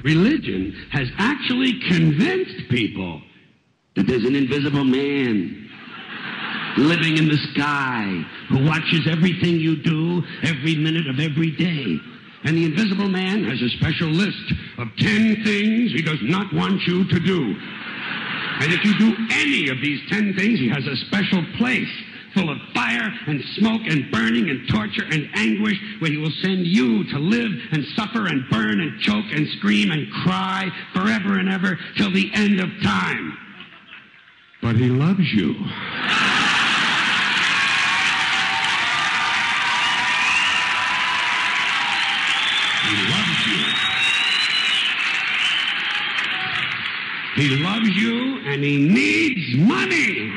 Religion has actually convinced people that there's an invisible man living in the sky who watches everything you do every minute of every day. And the invisible man has a special list of 10 things he does not want you to do. And if you do any of these 10 things, he has a special place full of fire and smoke and burning and torture and anguish where he will send you to live and suffer and burn and choke and scream and cry forever and ever till the end of time. But he loves you. He loves you. He loves you, and he needs money.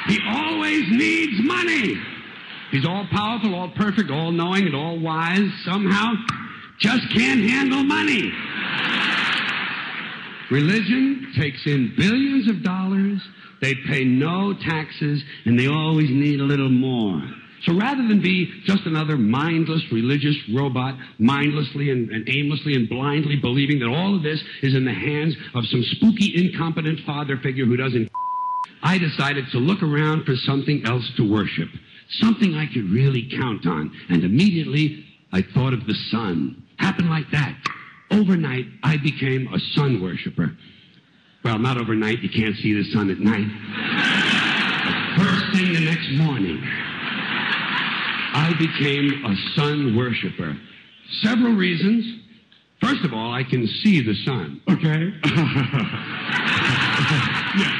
He always needs money. He's all-powerful, all-perfect, all-knowing, and all-wise. Somehow, just can't handle money. Religion takes in billions of dollars. They pay no taxes, and they always need a little more. So rather than be just another mindless religious robot, mindlessly and aimlessly and blindly believing that all of this is in the hands of some spooky, incompetent father figure who doesn't, I decided to look around for something else to worship, something I could really count on. And immediately, I thought of the sun. Happened like that. Overnight, I became a sun worshiper. Well, not overnight. You can't see the sun at night. But first thing the next morning, I became a sun worshiper. Several reasons. First of all, I can see the sun, okay? Yes.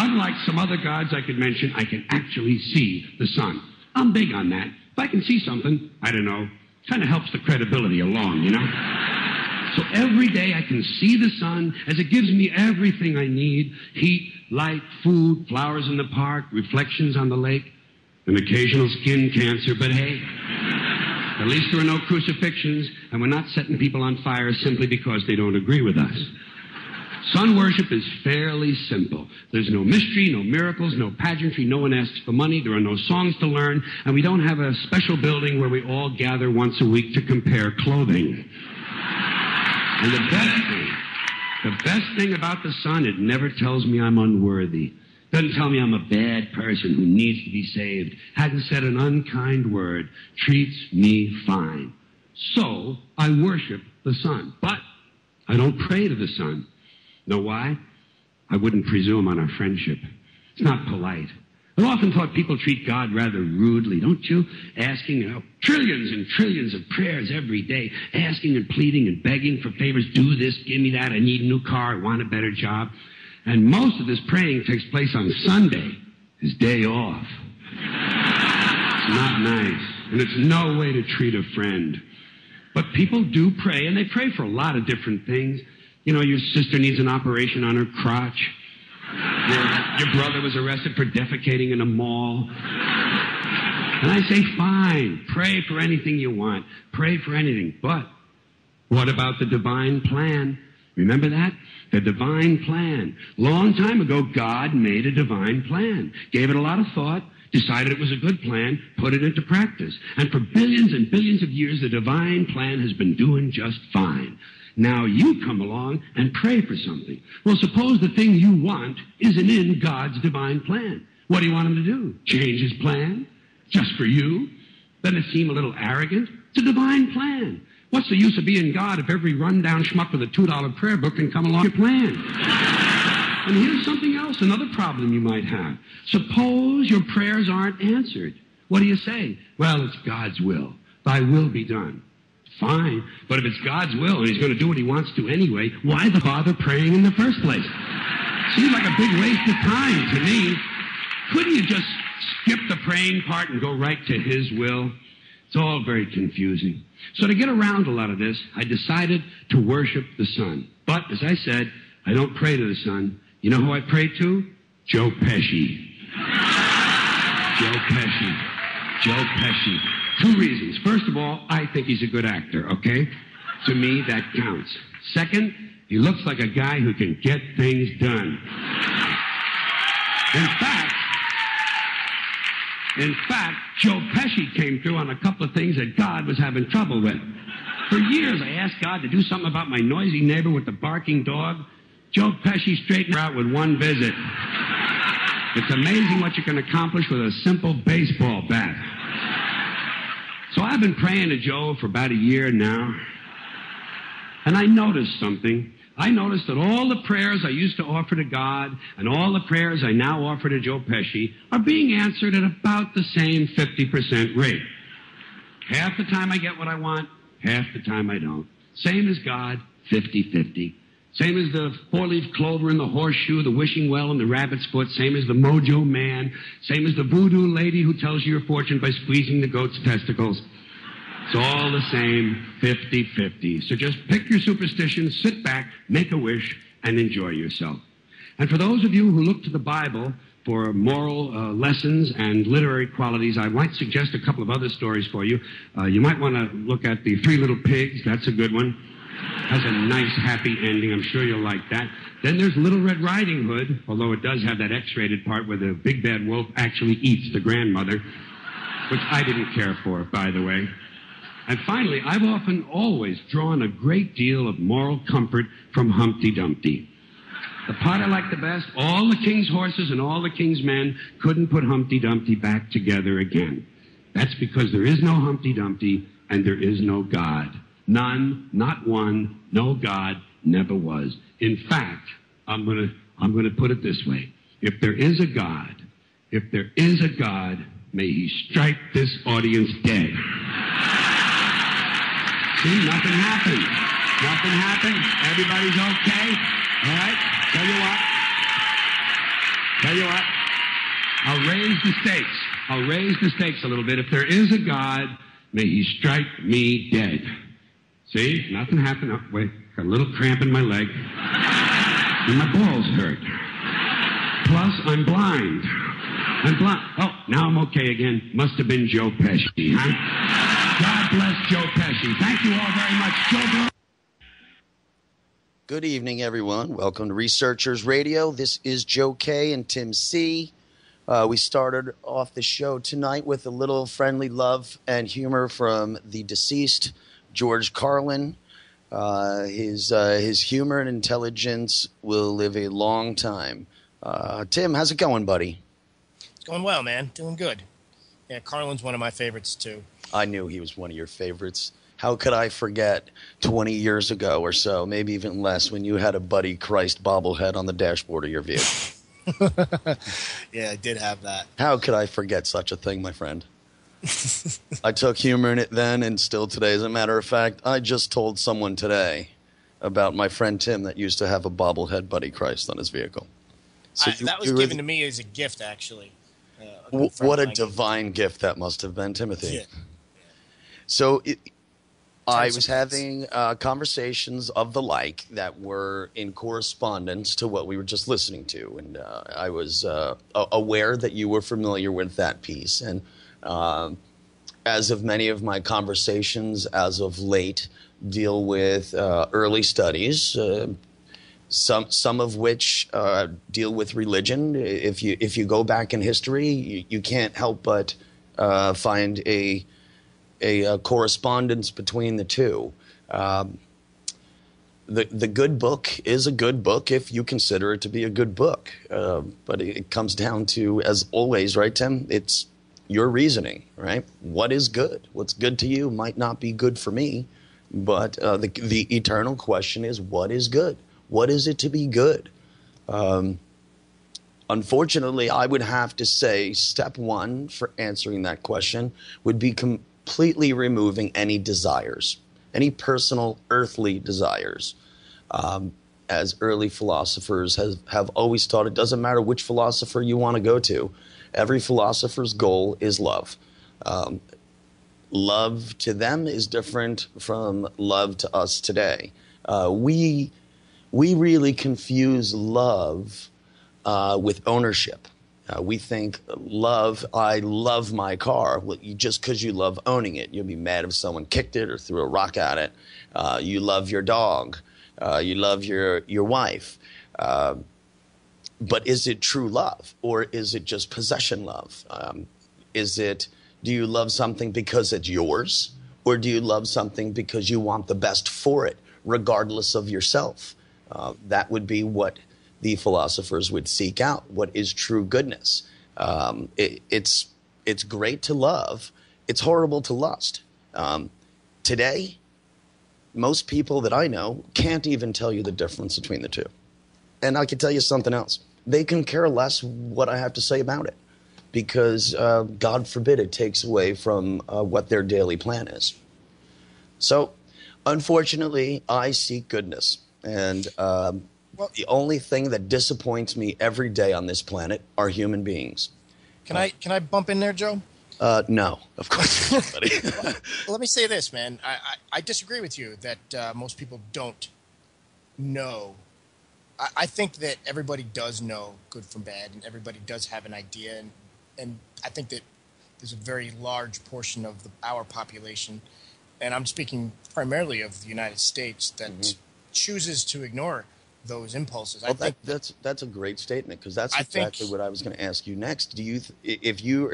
Unlike some other gods I could mention, I can actually see the sun. I'm big on that. If I can see something, I don't know, kind of helps the credibility along, you know? So every day I can see the sun as it gives me everything I need: heat, light, food, flowers in the park, reflections on the lake, an occasional skin cancer, but hey, at least there are no crucifixions, and we're not setting people on fire simply because they don't agree with us. Sun worship is fairly simple. There's no mystery, no miracles, no pageantry, no one asks for money, there are no songs to learn, and we don't have a special building where we all gather once a week to compare clothing. And the best thing about the sun, it never tells me I'm unworthy. Doesn't tell me I'm a bad person who needs to be saved. Hasn't said an unkind word. Treats me fine. So I worship the sun. But I don't pray to the sun. Know why? I wouldn't presume on our friendship. It's not polite. I've often thought people treat God rather rudely, don't you? Asking, trillions and trillions of prayers every day, asking and pleading and begging for favors. Do this, give me that, I need a new car, I want a better job. And most of this praying takes place on Sunday, his day off. It's not nice, and it's no way to treat a friend. But people do pray, and they pray for a lot of different things. You know, your sister needs an operation on her crotch. Your brother was arrested for defecating in a mall. And I say, fine, pray for anything you want. Pray for anything. But what about the divine plan? Remember that? The divine plan. Long time ago, God made a divine plan. Gave it a lot of thought, decided it was a good plan, put it into practice. And for billions and billions of years, the divine plan has been doing just fine. Now you come along and pray for something. Well, suppose the thing you want isn't in God's divine plan. What do you want him to do? Change his plan? Just for you? Doesn't it seem a little arrogant? It's a divine plan. What's the use of being God if every rundown schmuck with a $2 prayer book can come along with your plan? And here's something else, another problem you might have. Suppose your prayers aren't answered. What do you say? Well, it's God's will. Thy will be done. Fine, but if it's God's will and he's going to do what he wants to anyway, why bother praying in the first place? Seems like a big waste of time to me. Couldn't you just skip the praying part and go right to his will? It's all very confusing. So to get around a lot of this, I decided to worship the sun. But, as I said, I don't pray to the sun. You know who I pray to? Joe Pesci. Joe Pesci. Joe Pesci. 2 reasons. First of all, I think he's a good actor, okay? To me, that counts. Second, he looks like a guy who can get things done. In fact, Joe Pesci came through on a couple of things that God was having trouble with. For years, I asked God to do something about my noisy neighbor with the barking dog. Joe Pesci straightened her out with one visit. It's amazing what you can accomplish with a simple baseball bat. So I've been praying to Joe for about a year now, and I noticed something. I noticed that all the prayers I used to offer to God and all the prayers I now offer to Joe Pesci are being answered at about the same 50% rate. Half the time I get what I want, half the time I don't. Same as God, 50-50. Same as the four-leaf clover and the horseshoe, the wishing well and the rabbit's foot. Same as the mojo man. Same as the voodoo lady who tells you your fortune by squeezing the goat's testicles. It's all the same, 50-50. So just pick your superstition, sit back, make a wish, and enjoy yourself. And for those of you who look to the Bible for moral lessons and literary qualities, I might suggest a couple of other stories for you. You might want to look at The Three Little Pigs. That's a good one. Has a nice, happy ending. I'm sure you'll like that. Then there's Little Red Riding Hood, although it does have that X-rated part where the big bad wolf actually eats the grandmother, which I didn't care for, by the way. And finally, I've often always drawn a great deal of moral comfort from Humpty Dumpty. The part I like the best, all the king's horses and all the king's men couldn't put Humpty Dumpty back together again. That's because there is no Humpty Dumpty and there is no God. None, not one, no God, never was. In fact, I'm gonna put it this way. If there is a God, may he strike this audience dead. See, nothing happened. Nothing happened. Everybody's okay. All right? Tell you what. I'll raise the stakes a little bit. If there is a God, may he strike me dead. See? Nothing happened. Oh, wait. Got a little cramp in my leg. And my balls hurt. Plus, I'm blind. Oh, now I'm okay again. Must have been Joe Pesci, huh? God bless Joe Pesci. Thank you all very much. Joe. Good evening, everyone. Welcome to Researchers Radio. This is Joe K and Tim C. We started off the show tonight with a little friendly love and humor from the deceased George Carlin. His humor and intelligence will live a long time. Tim, how's it going, buddy? It's going well, man. Doing good. Yeah, Carlin's one of my favorites, too. I knew he was one of your favorites. How could I forget 20 years ago or so, maybe even less, when you had a Buddy Christ bobblehead on the dashboard of your vehicle? Yeah, I did have that. How could I forget such a thing, my friend? I took humor in it then and still today. As a matter of fact, I just told someone today about my friend Tim that used to have a bobblehead Buddy Christ on his vehicle. So that was given to me as a gift, actually. What a divine gift that must have been, Timothy. Yeah. So I was having conversations of the like that were in correspondence to what we were just listening to. And I was aware that you were familiar with that piece. And as of many of my conversations as of late deal with early studies, some of which deal with religion. If you go back in history, you can't help but find a correspondence between the two. The good book is a good book if you consider it to be a good book. But it comes down to, as always, right, Tim? It's your reasoning, right? What is good? What's good to you might not be good for me. But the eternal question is, what is good? What is it to be good? Unfortunately, I would have to say step one for answering that question would be completely removing any desires, any personal earthly desires. As early philosophers have always taught, it doesn't matter which philosopher you want to go to. Every philosopher's goal is love. Love to them is different from love to us today. We really confuse love with ownership. We think love, I love my car. Well, just because you love owning it. You'll be mad if someone kicked it or threw a rock at it. You love your dog. You love your wife. But is it true love, or is it just possession love? Do you love something because it's yours, Or do you love something because you want the best for it, regardless of yourself? That would be what the philosophers would seek out. What is true goodness? It's great to love. It's horrible to lust. Today, most people that I know can't even tell you the difference between the two. And I can tell you something else. They can care less what I have to say about it because, God forbid, it takes away from what their daily plan is. So, unfortunately, I seek goodness. And the only thing that disappoints me every day on this planet are human beings. Can I bump in there, Joe? No, of course not, buddy. Well, let me say this, man. I disagree with you that most people don't know. I think that everybody does know good from bad, and everybody does have an idea. And I think that there's a very large portion of our population, and I'm speaking primarily of the United States, that chooses to ignore those impulses. Well, that's a great statement, because that's exactly what I was going to ask you next. Do you, if you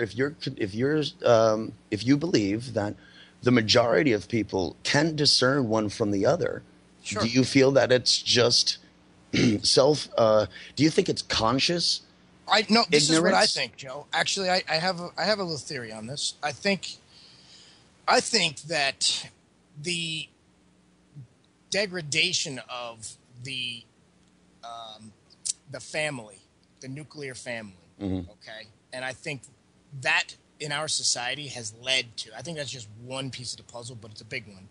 believe that the majority of people can discern one from the other, sure. Do you feel that it's just self? Do you think it's conscious? No, this ignorance? Is what I think, Joe. Actually, I have a little theory on this. I think that the degradation of the family, the nuclear family, okay? And I think that in our society has led to, I think that's just one piece of the puzzle, but it's a big one.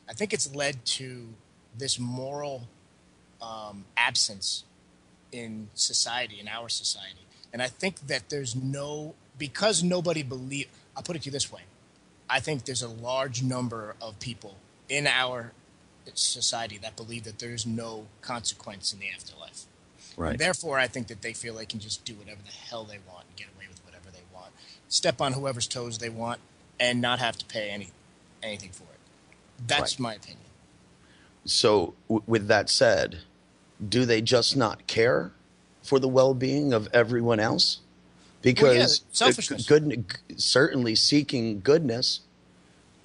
I think it's led to this moral absence in society, in our society. And I think that because nobody I'll put it to you this way. I think there's a large number of people in our society that believe that there's no consequence in the afterlife. Right. And therefore, I think that they feel they can just do whatever the hell they want and get away with whatever they want, step on whoever's toes they want, and not have to pay anything for it. That's my opinion. So, with that said, do they just not care for the well-being of everyone else? Because selfishness. Certainly seeking goodness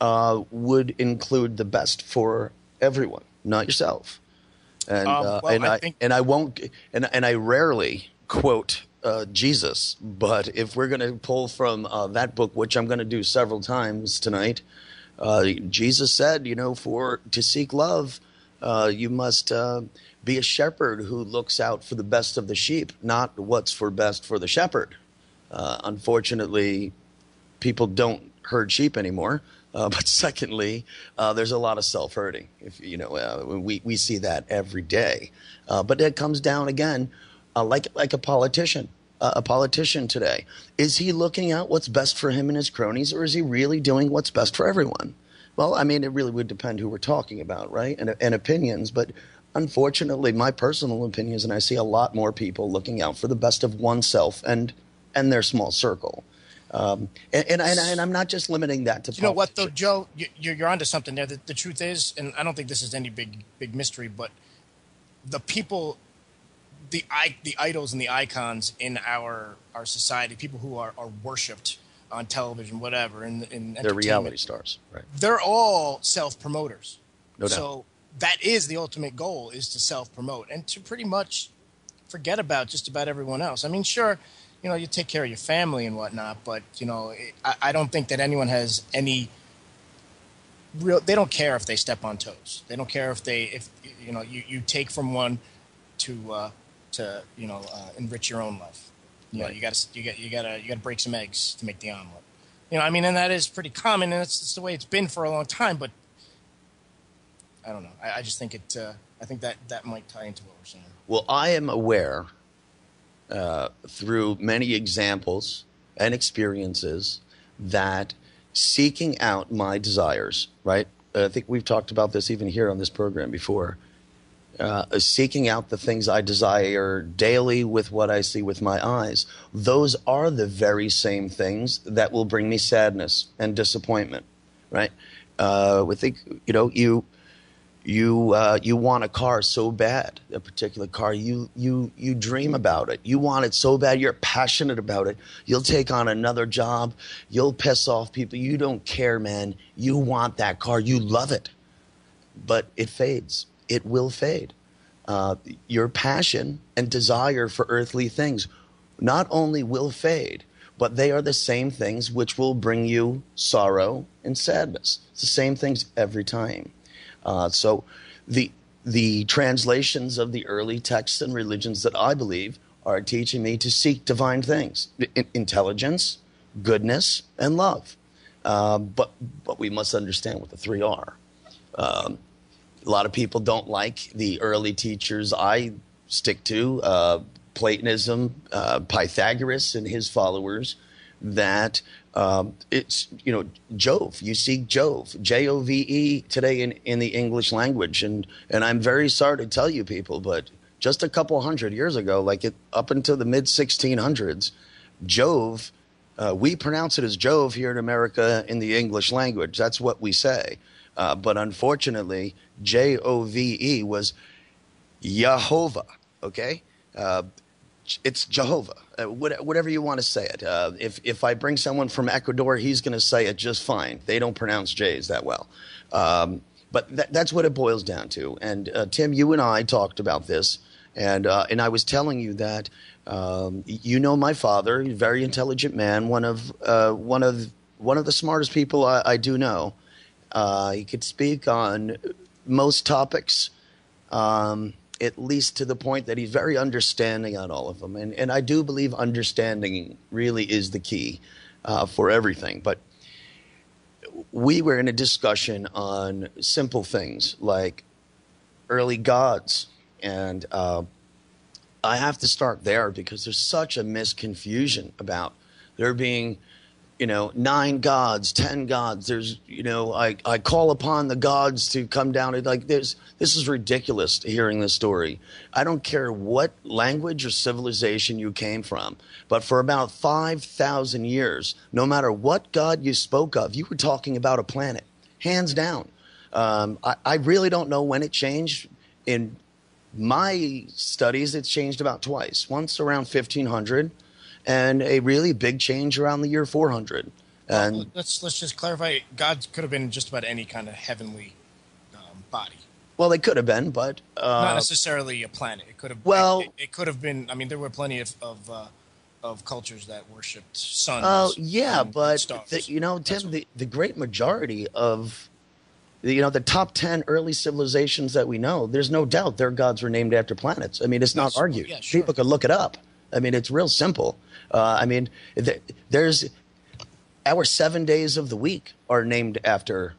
would include the best for everyone, not yourself. And I rarely quote Jesus, but if we're going to pull from that book, which I'm going to do several times tonight, Jesus said, to seek love, you must be a shepherd who looks out for the best of the sheep, not what's for best for the shepherd. Unfortunately, people don't herd sheep anymore. But secondly, there's a lot of self-hurting. We see that every day. But it comes down again, like a politician. A politician today, is he looking out what's best for him and his cronies, or is he really doing what's best for everyone? Well, I mean, it really would depend who we're talking about, right? And opinions. But unfortunately, my personal opinion is, and I see a lot more people looking out for the best of oneself and their small circle. And I'm not just limiting that to politics. You know what, though, Joe? You're onto something there. The truth is, and I don't think this is any big mystery, but the people, the idols and the icons in our society, people who are worshipped on television, whatever, in they're reality stars, right? They're all self-promoters. No doubt. So that is the ultimate goal, is to self-promote and to pretty much forget about just about everyone else. I mean, sure, you take care of your family and whatnot, but, I don't think that anyone has any real – they don't care if they step on toes. They don't care if you take from one to enrich your own life. Right. You gotta break some eggs to make the omelet. And that is pretty common, and it's the way it's been for a long time, but I don't know. I just think I think that might tie into what we're saying. Well, I am aware – through many examples and experiences, that seeking out my desires, right? I think we've talked about this even here on this program before. Seeking out the things I desire daily with what I see with my eyes, those are the very same things that will bring me sadness and disappointment, right? I think, You want a car so bad, a particular car. You dream about it. You want it so bad. You're passionate about it. You'll take on another job. You'll piss off people. You don't care, man. You want that car. You love it. But it fades. It will fade. Your passion and desire for earthly things not only will fade, but they are the same things which will bring you sorrow and sadness. It's the same things every time. So the translations of the early texts and religions that I believe are teaching me to seek divine things, intelligence, goodness, and love. But we must understand what the three are. A lot of people don't like the early teachers I stick to, Platonism, Pythagoras and his followers, that it's, Jove. You seek Jove, Jove today in the English language. And I'm very sorry to tell you people, but just a couple hundred years ago, up until the mid-1600s, Jove, we pronounce it as Jove here in America in the English language. That's what we say. But unfortunately, Jove was Yehovah, okay? It's Jehovah, whatever you want to say it. If I bring someone from Ecuador, he's going to say it just fine. They don't pronounce J's that well. But that's what it boils down to. And Tim, you and I talked about this, and I was telling you that my father, a very intelligent man, one of the smartest people I do know. He could speak on most topics. At least to the point that he's very understanding on all of them. And I do believe understanding really is the key for everything. But we were in a discussion on simple things like early gods. And I have to start there because there's such a misconfusion about there being 9 gods, 10 gods. There's, I call upon the gods to come down. This is ridiculous hearing this story. I don't care what language or civilization you came from, but for about 5,000 years, no matter what god you spoke of, you were talking about a planet, hands down. I really don't know when it changed. In my studies, it's changed about twice. Once around 1500. And a really big change around the year 400. And let's just clarify. God could have been just about any kind of heavenly body. Well, they could have been, but not necessarily a planet. It could have. Well, it could have been. I mean, there were plenty of cultures that worshipped suns. Oh, yeah, but stars. Tim, the great majority of the top 10 early civilizations that we know, there's no doubt their gods were named after planets. I mean, it's not argued. Yeah, sure. People could look it up. I mean, it's real simple. There's our 7 days of the week are named after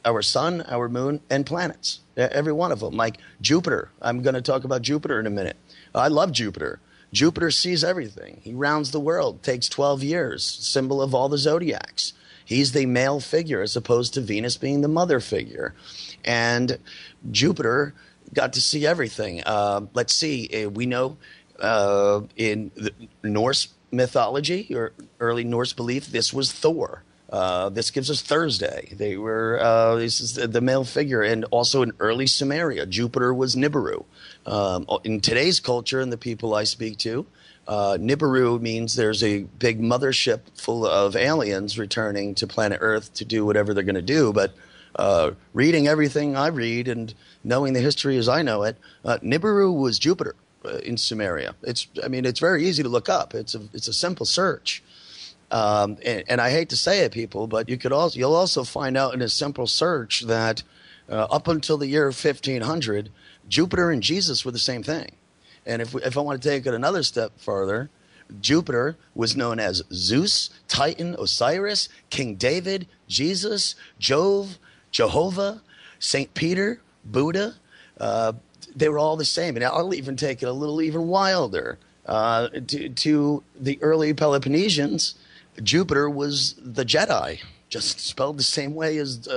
our sun, our moon, and planets. Every one of them. Like Jupiter. I'm going to talk about Jupiter in a minute. I love Jupiter. Jupiter sees everything. He rounds the world. Takes 12 years. Symbol of all the zodiacs. He's the male figure as opposed to Venus being the mother figure. And Jupiter got to see everything. Let's see. We know in the Norse mythology or early Norse belief, this was Thor. This gives us Thursday. They were this is the male figure, and also in early Sumeria, Jupiter was Nibiru. In today's culture and the people I speak to, Nibiru means there's a big mothership full of aliens returning to planet Earth to do whatever they're going to do. But reading everything I read and knowing the history as I know it, Nibiru was Jupiter in Sumeria. It's very easy to look up. It's a simple search. And I hate to say it, people, but you'll also find out in a simple search that up until the year 1500, Jupiter and Jesus were the same thing. And if I want to take it another step further, Jupiter was known as Zeus, Titan, Osiris, King David, Jesus, Jove, Jehovah, Saint Peter, Buddha. They were all the same. And I'll even take it a little even wilder. To the early Peloponnesians, Jupiter was the Jedi, just spelled the same way as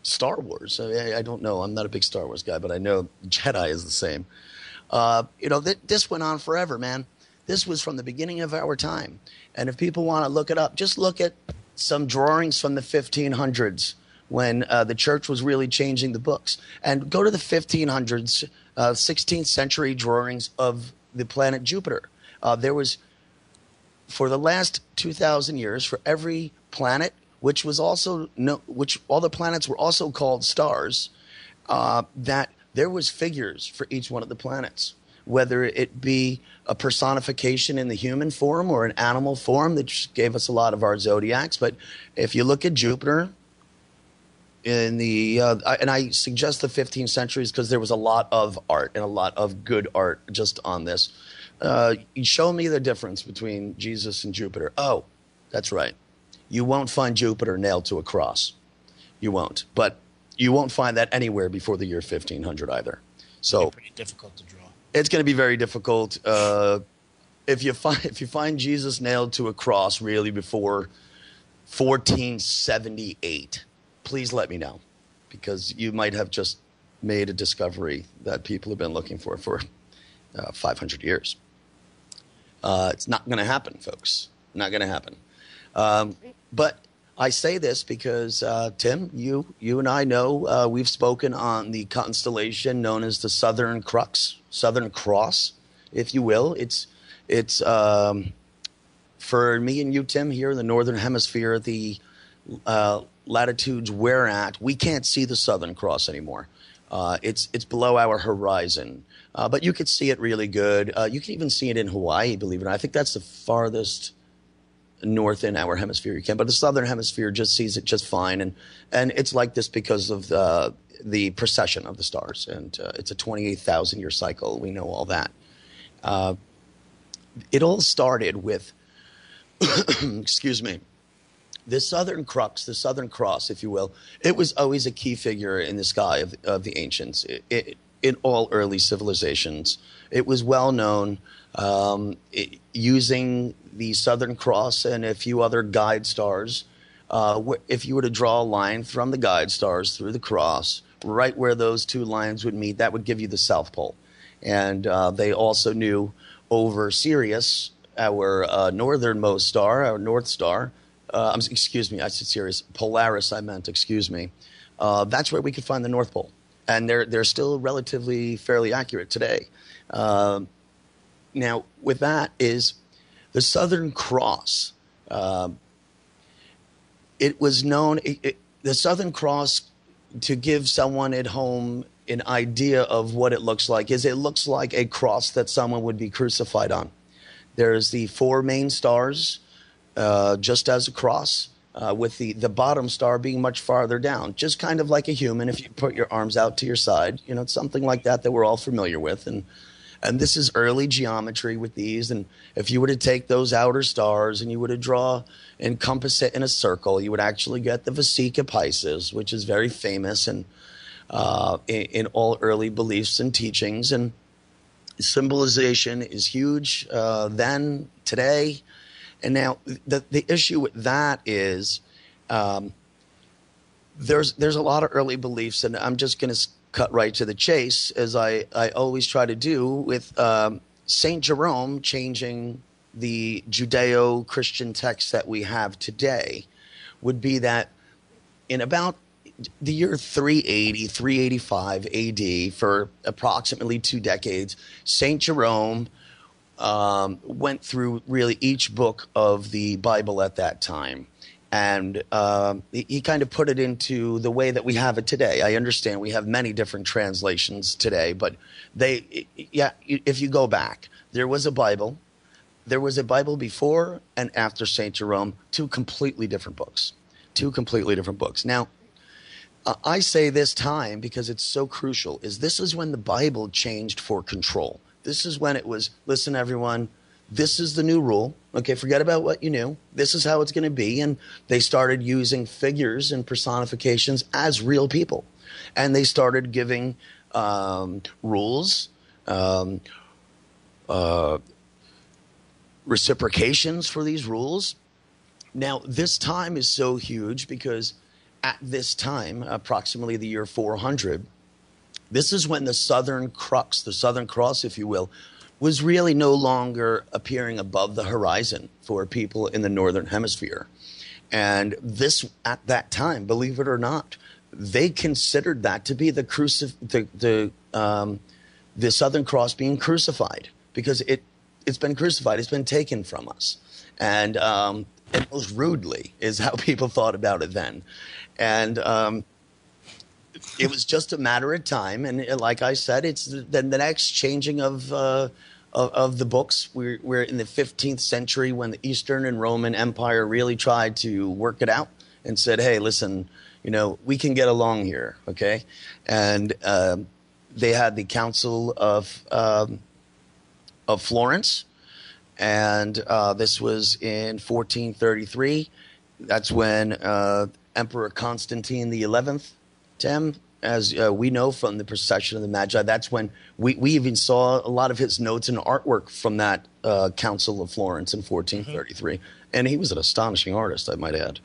Star Wars. I don't know. I'm not a big Star Wars guy, but I know Jedi is the same. This went on forever, man. This was from the beginning of our time. And if people want to look it up, just look at some drawings from the 1500s when the church was really changing the books. And go to the 1500s, 16th century drawings of the planet Jupiter. There was, for the last 2,000 years, for every planet, which all the planets were also called stars, that there was figures for each one of the planets, whether it be a personification in the human form or an animal form that just gave us a lot of our zodiacs. But if you look at Jupiter in the and I suggest the 15th centuries because there was a lot of art and a lot of good art just on this. You show me the difference between Jesus and Jupiter. Oh, that's right. You won't find Jupiter nailed to a cross. You won't. But you won't find that anywhere before the year 1500 either. So it's pretty difficult to draw. It's going to be very difficult. If you find Jesus nailed to a cross really before 1478, please let me know, because you might have just made a discovery that people have been looking for 500 years. It's not going to happen, folks. Not going to happen. But I say this because, Tim, you and I know we've spoken on the constellation known as the Southern Crux, Southern Cross, if you will. It's for me and you, Tim, here in the Northern Hemisphere, the latitudes we're at, we can't see the Southern Cross anymore. It's below our horizon. But you could see it really good. You can even see it in Hawaii, believe it or not. I think that's the farthest north in our hemisphere you can. But the Southern Hemisphere just sees it just fine. And it's like this because of the precession of the stars. And it's a 28,000-year cycle. We know all that. It all started with, excuse me, the Southern Crux, the Southern Cross, if you will. It was always a key figure in the sky of the ancients. In all early civilizations, it was well known, using the Southern Cross and a few other guide stars. If you were to draw a line from the guide stars through the cross, right where those two lines would meet, that would give you the South Pole. And they also knew over Sirius, our northernmost star, our North Star. Excuse me, I said Sirius. Polaris, I meant. Excuse me. That's where we could find the North Pole. And they're still relatively fairly accurate today. Now, with that is the Southern Cross. It was known, the Southern Cross, to give someone at home an idea of what it looks like, is it looks like a cross that someone would be crucified on. There's the four main stars, just as a cross. With the bottom star being much farther down, just kind of like a human if you put your arms out to your side. You know, it's something like that we're all familiar with. And this is early geometry with these. And if you were to take those outer stars and you were to encompass it in a circle, you would actually get the Vesica Pisces, which is very famous and in all early beliefs and teachings. And symbolization is huge then, today. And now the issue with that is there's a lot of early beliefs, and I'm just going to cut right to the chase, as I always try to do with St. Jerome changing the Judeo-Christian text that we have today, would be that in about the year 380, 385 AD, for approximately 2 decades, St. Jerome went through really each book of the Bible at that time. And he kind of put it into the way that we have it today. I understand we have many different translations today, but if you go back, there was a Bible. There was a Bible before and after St. Jerome, 2 completely different books. 2 completely different books. Now, I say this time because it's so crucial, this is when the Bible changed for control. This is when it was, listen, everyone, this is the new rule. Okay, forget about what you knew. This is how it's going to be. And they started using figures and personifications as real people. And they started giving rules, reciprocations for these rules. Now, this time is so huge because at this time, approximately the year 400, this is when the Southern Crux, the Southern Cross, if you will, was really no longer appearing above the horizon for people in the Northern Hemisphere. And this, at that time, believe it or not, they considered that to be the Southern Cross being crucified, because it's been crucified. It's been taken from us. And most rudely is how people thought about it then. And it was just a matter of time. And like I said, it's the next changing of the books. We're in the 15th century when the Eastern and Roman Empire really tried to work it out and said, hey, listen, we can get along here, okay? And they had the Council of Florence, and this was in 1433. That's when Emperor Constantine XI, Tim, as we know from the procession of the Magi, that's when we even saw a lot of his notes and artwork from that Council of Florence in 1433. Mm-hmm. And he was an astonishing artist, I might add.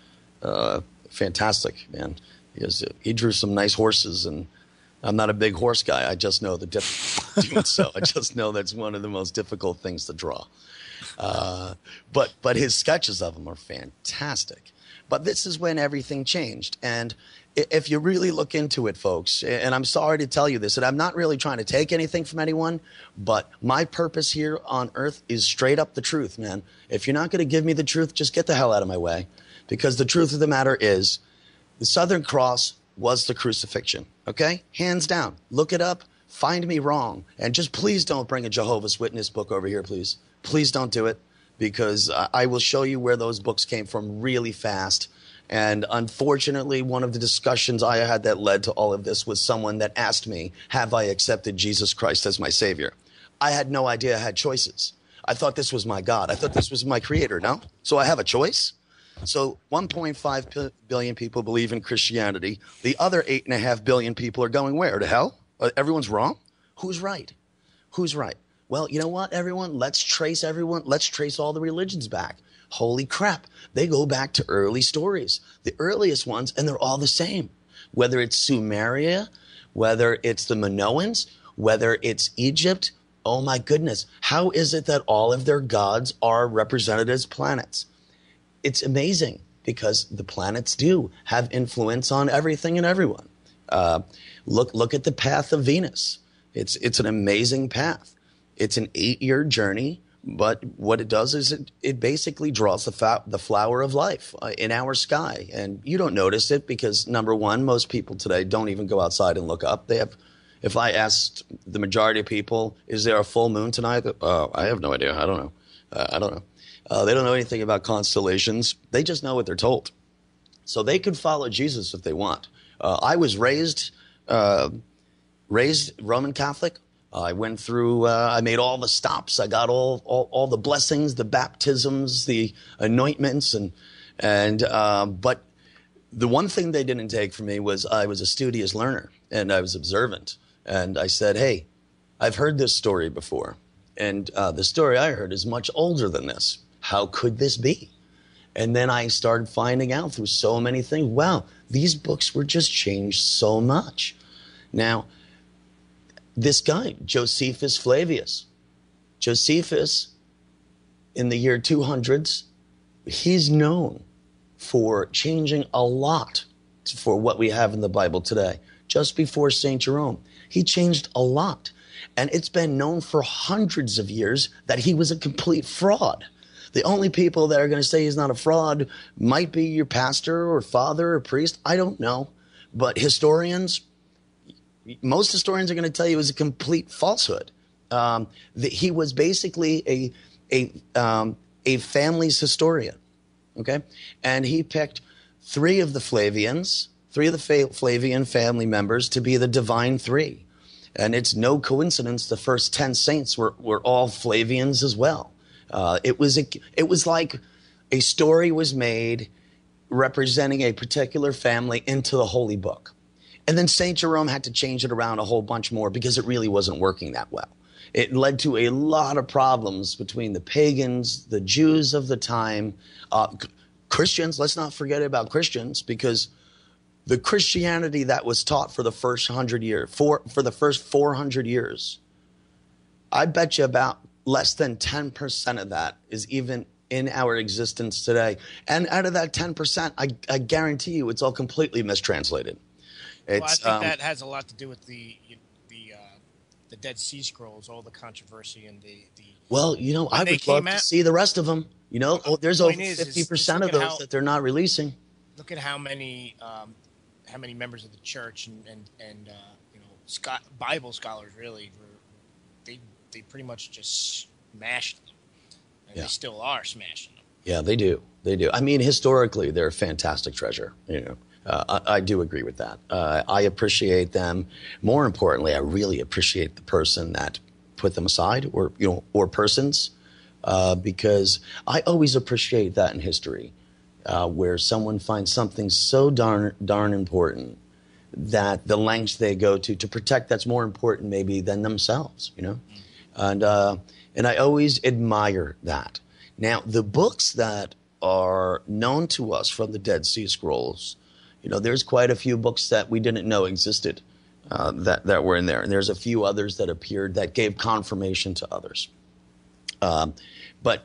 Fantastic, man. He drew some nice horses, and I'm not a big horse guy. I just know the difficulty of doing so. I just know that's one of the most difficult things to draw. But his sketches of them are fantastic. But this is when everything changed. And if you really look into it, folks, and I'm sorry to tell you this, and I'm not really trying to take anything from anyone, but my purpose here on earth is straight up the truth, man. If you're not going to give me the truth, just get the hell out of my way. Because the truth of the matter is, the Southern Cross was the crucifixion, okay? Hands down. Look it up. Find me wrong. And just please don't bring a Jehovah's Witness book over here, please. Please don't do it, because I will show you where those books came from really fast. And unfortunately, one of the discussions I had that led to all of this was someone that asked me, have I accepted Jesus Christ as my Savior? I had no idea I had choices. I thought this was my God. I thought this was my Creator, no? So I have a choice? So 1.5 billion people believe in Christianity. The other 8.5 billion people are going where? To hell? Everyone's wrong? Who's right? Who's right? Well, you know what, everyone? Let's trace all the religions back. Holy crap. They go back to early stories, the earliest ones, and they're all the same. Whether it's Sumeria, whether it's the Minoans, whether it's Egypt. Oh my goodness. How is it that all of their gods are represented as planets? It's amazing, because the planets do have influence on everything and everyone. Look at the path of Venus. It's an amazing path. It's an 8-year journey, but what it does is it basically draws the flower of life in our sky. And you don't notice it because, number one, most people today don't even go outside and look up. If I asked the majority of people, is there a full moon tonight? I have no idea. I don't know. I don't know. They don't know anything about constellations. They just know what they're told. So they could follow Jesus if they want. I was raised Roman Catholic. I went through, I made all the stops. I got all the blessings, the baptisms, the anointments. But the one thing they didn't take from me was I was a studious learner and I was observant. And I said, hey, I've heard this story before. And the story I heard is much older than this. How could this be? And then I started finding out through so many things, wow, these books were just changed so much. Now, this guy, Josephus Flavius, in the year 200s, he's known for changing a lot for what we have in the Bible today. Just before St. Jerome, he changed a lot. And it's been known for hundreds of years that he was a complete fraud. The only people that are going to say he's not a fraud might be your pastor or father or priest. I don't know. But most historians are going to tell you it was a complete falsehood. That he was basically a family's historian. Okay? And he picked three of the Flavian family members to be the divine three. And it's no coincidence the first 10 saints were all Flavians as well. It was like a story was made representing a particular family into the Holy Book. And then St. Jerome had to change it around a whole bunch more because it really wasn't working that well. It led to a lot of problems between the pagans, the Jews of the time, Christians. Let's not forget about Christians, because the Christianity that was taught for the first 100 years, for the first 400 years, I bet you about less than 10% of that is even in our existence today. And out of that 10%, I guarantee you it's all completely mistranslated. Well, I think that has a lot to do with the Dead Sea Scrolls, all the controversy and the. Well, I would love to see the rest of them. There's over 50% of those that they're not releasing. Look at how many members of the church and Bible scholars really they pretty much just smashed them, and they still are smashing them. Yeah, they do. They do. I mean, historically, they're a fantastic treasure. I do agree with that. I appreciate them. More importantly, I really appreciate the person that put them aside, or persons, because I always appreciate that in history, where someone finds something so darn important that the lengths they go to protect that's more important maybe than themselves. And I always admire that. Now, the books that are known to us from the Dead Sea Scrolls. There's quite a few books that we didn't know existed that were in there. And there's a few others that appeared that gave confirmation to others. But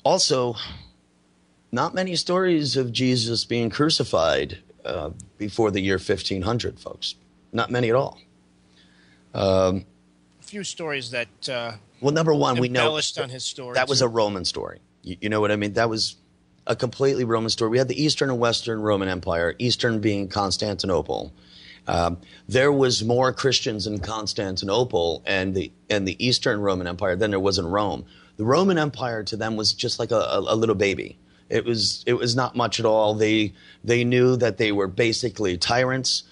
also, not many stories of Jesus being crucified before the year 1500, folks. Not many at all. A few stories that well, number one, we know embellished on his story. That was a Roman story. You know what I mean? That was a completely Roman story. We had the Eastern and Western Roman Empire, Eastern being Constantinople. There was more Christians in Constantinople and the Eastern Roman Empire than there was in Rome. The Roman Empire to them was just like a little baby. It was not much at all. They knew that they were basically tyrants.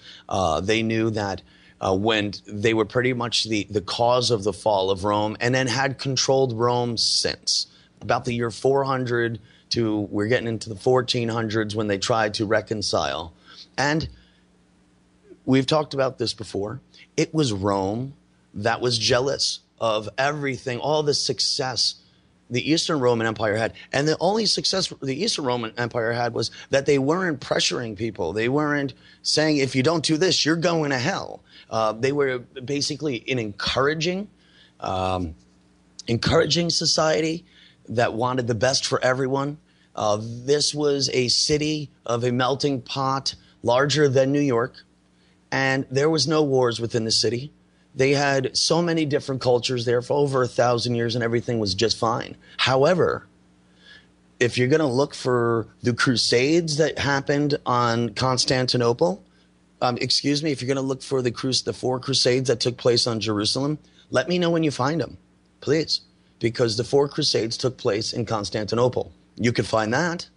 They knew that when they were pretty much the cause of the fall of Rome, and then had controlled Rome since about the year 400 to we're getting into the 1400s when they tried to reconcile. And we've talked about this before. It was Rome that was jealous of everything, all the success the Eastern Roman Empire had. And the only success the Eastern Roman Empire had was that they weren't pressuring people. They weren't saying, if you don't do this, you're going to hell. They were basically an encouraging society that wanted the best for everyone. This was a city of a melting pot larger than New York, and there was no wars within the city. They had so many different cultures there for over 1,000 years, and everything was just fine. However, if you're going to look for the Crusades that happened on Constantinople, if you're going to look for the 4 Crusades that took place on Jerusalem, let me know when you find them, please. Because the 4 Crusades took place in Constantinople. You could find that.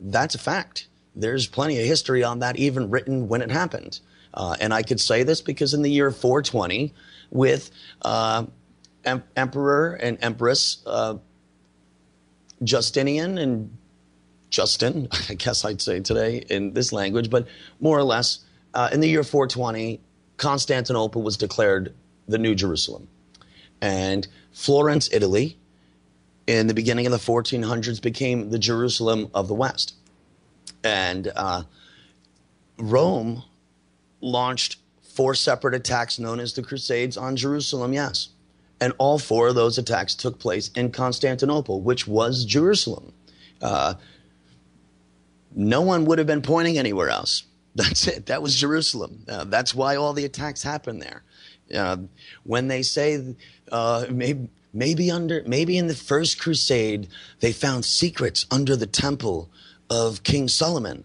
That's a fact. There's plenty of history on that, even written when it happened. And I could say this because in the year 420, with Emperor and Empress Justinian and Justin, I guess I'd say today in this language, but more or less, in the year 420, Constantinople was declared the New Jerusalem. And Florence, Italy, in the beginning of the 1400s, became the Jerusalem of the West. And Rome launched 4 separate attacks known as the Crusades on Jerusalem, yes. And all 4 of those attacks took place in Constantinople, which was Jerusalem. No one would have been pointing anywhere else. That's it. That was Jerusalem. That's why all the attacks happened there. When they say maybe in the First Crusade they found secrets under the temple of King Solomon.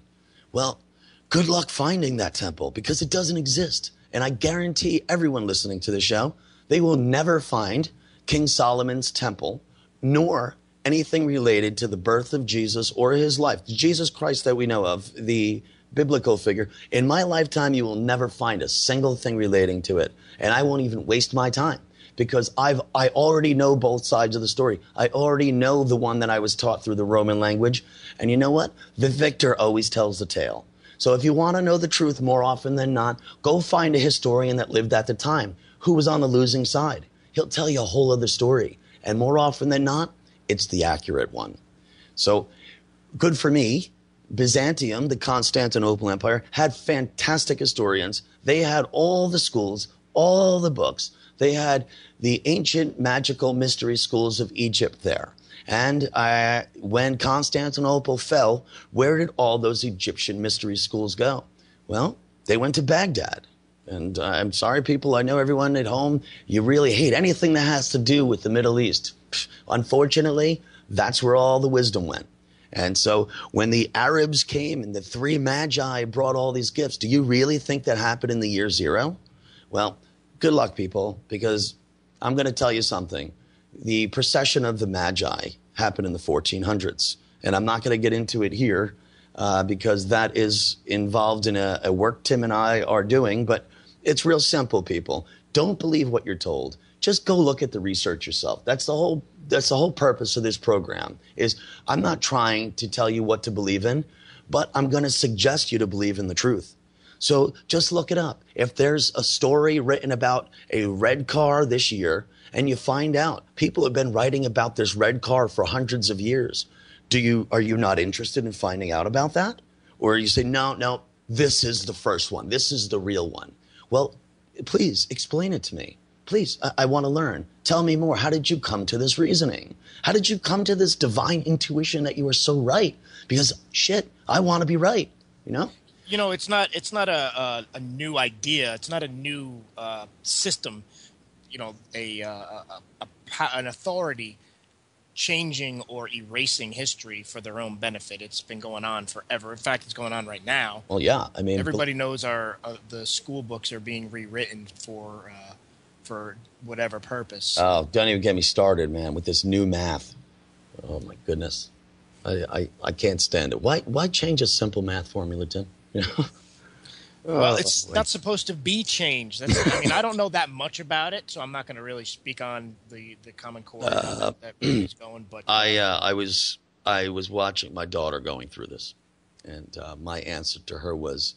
Well, good luck finding that temple because it doesn't exist. And I guarantee everyone listening to the show, they will never find King Solomon's temple, nor anything related to the birth of Jesus or his life. Jesus Christ that we know of, the biblical figure. In my lifetime, you will never find a single thing relating to it. And I won't even waste my time because I already know both sides of the story. I already know the one that I was taught through the Roman language. And you know what? The victor always tells the tale. So if you want to know the truth more often than not, go find a historian that lived at the time who was on the losing side. He'll tell you a whole other story. And more often than not, it's the accurate one. So good for me. Byzantium, the Constantinople Empire, had fantastic historians. They had all the schools, all the books. They had the ancient magical mystery schools of Egypt there. And when Constantinople fell, where did all those Egyptian mystery schools go? Well, they went to Baghdad. And I'm sorry, people, I know everyone at home, you really hate anything that has to do with the Middle East. Unfortunately, that's where all the wisdom went. And so when the Arabs came and the three magi brought all these gifts, do you really think that happened in the year zero? Well, good luck, people, because I'm going to tell you something. The procession of the magi happened in the 1400s. And I'm not going to get into it here because that is involved in a work Tim and I are doing. But it's real simple, people. Don't believe what you're told. Just go look at the research yourself. That's the whole purpose of this program. Is I'm not trying to tell you what to believe in, but I'm going to suggest you to believe in the truth. So just look it up. If there's a story written about a red car this year, and you find out people have been writing about this red car for hundreds of years, are you not interested in finding out about that? Or you say, no, this is the first one. This is the real one. Well, please explain it to me. Please, I want to learn. Tell me more. How did you come to this reasoning? How did you come to this divine intuition that you are so right? Because shit, I want to be right. You know? You know, it's not a new idea. It's not a new system. You know, an authority changing or erasing history for their own benefit. It's been going on forever. In fact, it's going on right now. Well, yeah. I mean, everybody knows the school books are being rewritten for whatever purpose. Oh, don't even get me started, man, with this new math. Oh my goodness, I can't stand it. Why change a simple math formula, Tim? You know. Well, it's not supposed to be changed. I don't know that much about it, so I'm not going to really speak on the Common Core that is going. But I was watching my daughter going through this, and my answer to her was,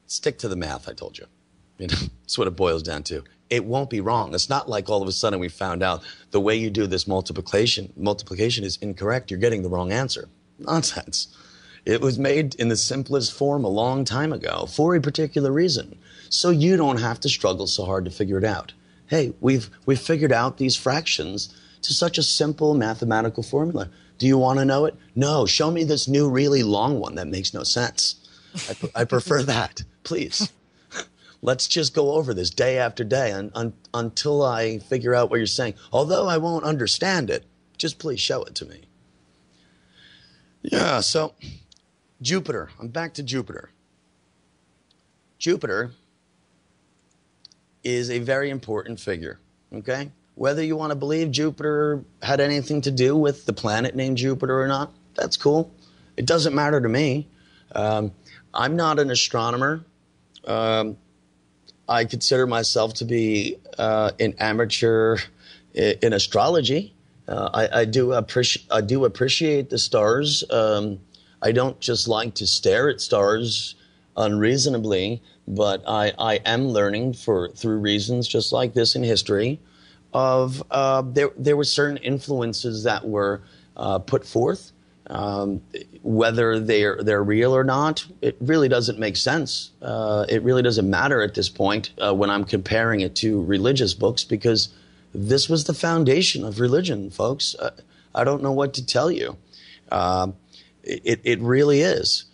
stick to the math. I told you. You know, that's what it boils down to. It won't be wrong. It's not like all of a sudden we found out the way you do this multiplication is incorrect. You're getting the wrong answer. Nonsense. It was made in the simplest form a long time ago for a particular reason. So you don't have to struggle so hard to figure it out. Hey, we've figured out these fractions to such a simple mathematical formula. Do you want to know it? No, show me this new really long one that makes no sense. I prefer that, please. Let's just go over this day after day until I figure out what you're saying. Although I won't understand it, just please show it to me. Yeah, so Jupiter. I'm back to Jupiter. Jupiter is a very important figure, okay? Whether you want to believe Jupiter had anything to do with the planet named Jupiter or not, that's cool. It doesn't matter to me. I'm not an astronomer. I consider myself to be an amateur in astrology. I do appreciate the stars. I don't just like to stare at stars unreasonably, but I am learning through reasons just like this in history of there were certain influences that were put forth. Whether they're real or not, it really doesn't make sense. It really doesn't matter at this point when I'm comparing it to religious books, because this was the foundation of religion, folks. I don't know what to tell you. It really is.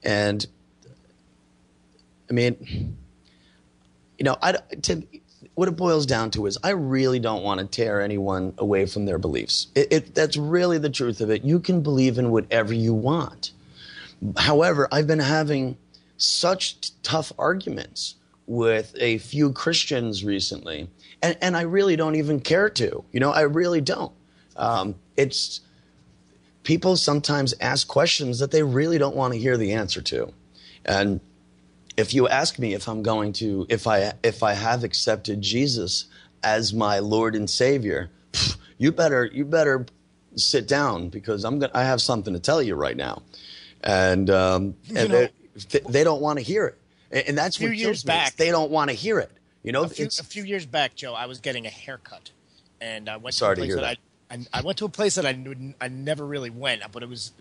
And I mean, you know, what it boils down to is I really don't want to tear anyone away from their beliefs. That's really the truth of it. You can believe in whatever you want. However, I've been having such tough arguments with a few Christians recently, and I really don't even care to. You know, I really don't. It's people sometimes ask questions that they really don't want to hear the answer to. And if you ask me if I'm going to, if I have accepted Jesus as my Lord and Savior, you better sit down, because I have something to tell you right now. And they don't want to hear it. And that's what kills me. They don't want to hear it. You know, a few years back, Joe, I was getting a haircut, and I went to Sorry a place to hear that. I went to a place that I never really went, but it was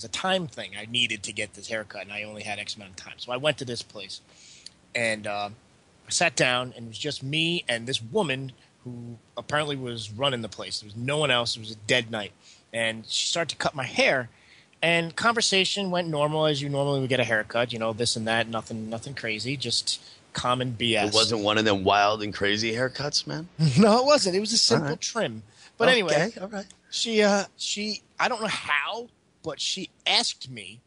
a time thing. I needed to get this haircut, and I only had X amount of time. So I went to this place, and I sat down, and it was just me and this woman who apparently was running the place. There was no one else. It was a dead night. And she started to cut my hair. And conversation went normal as you normally would get a haircut, you know, this and that, nothing crazy, just common BS. It wasn't one of them wild and crazy haircuts, man? No, it wasn't. It was a simple trim. But anyway, all right. She I don't know how, but she asked me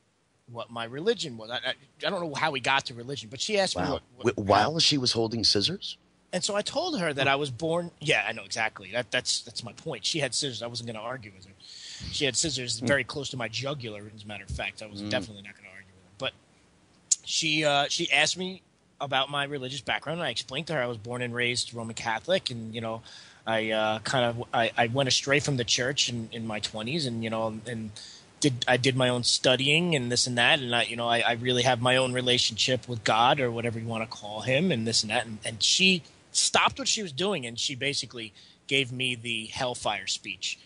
what my religion was. I don't know how we got to religion, but she asked me while she was holding scissors? And so I told her that I was born. Yeah, I know exactly. That's my point. She had scissors. I wasn't going to argue with her. She had scissors very close to my jugular. As a matter of fact, I was definitely not going to argue with her. But she asked me about my religious background, and I explained to her I was born and raised Roman Catholic, and you know, I went astray from the church in my 20s, and you know, and I did my own studying and this and that, and I really have my own relationship with God or whatever you want to call him, and this and that, and she stopped what she was doing, and she basically gave me the hellfire speech.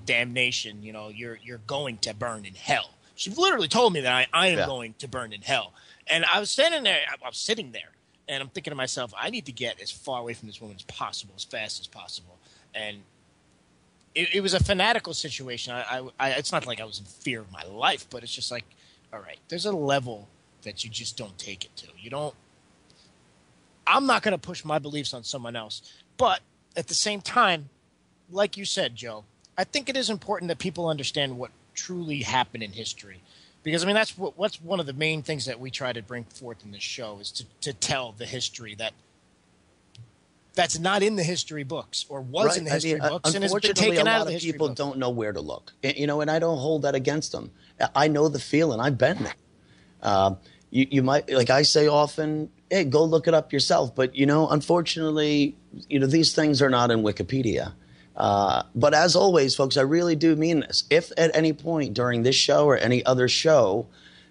Damnation, you know, you're going to burn in hell. She literally told me that I am going to burn in hell. And I was standing there, I was sitting there, and I'm thinking to myself, I need to get as far away from this woman as possible, as fast as possible. And it was a fanatical situation. It's not like I was in fear of my life, but it's just like, all right, there's a level that you just don't take it to. I'm not going to push my beliefs on someone else. But at the same time, like you said, Joe, I think it is important that people understand what truly happened in history. Because, I mean, what's one of the main things that we try to bring forth in this show is to tell the history that's not in the history books or was in the history books and has been taken out of the history books. A lot of people don't know where to look. You know, and I don't hold that against them. I know the feeling. I've been there. You might, like I say often, hey, go look it up yourself. But, you know, unfortunately, you know, these things are not in Wikipedia. But as always, folks, I really do mean this. If at any point during this show or any other show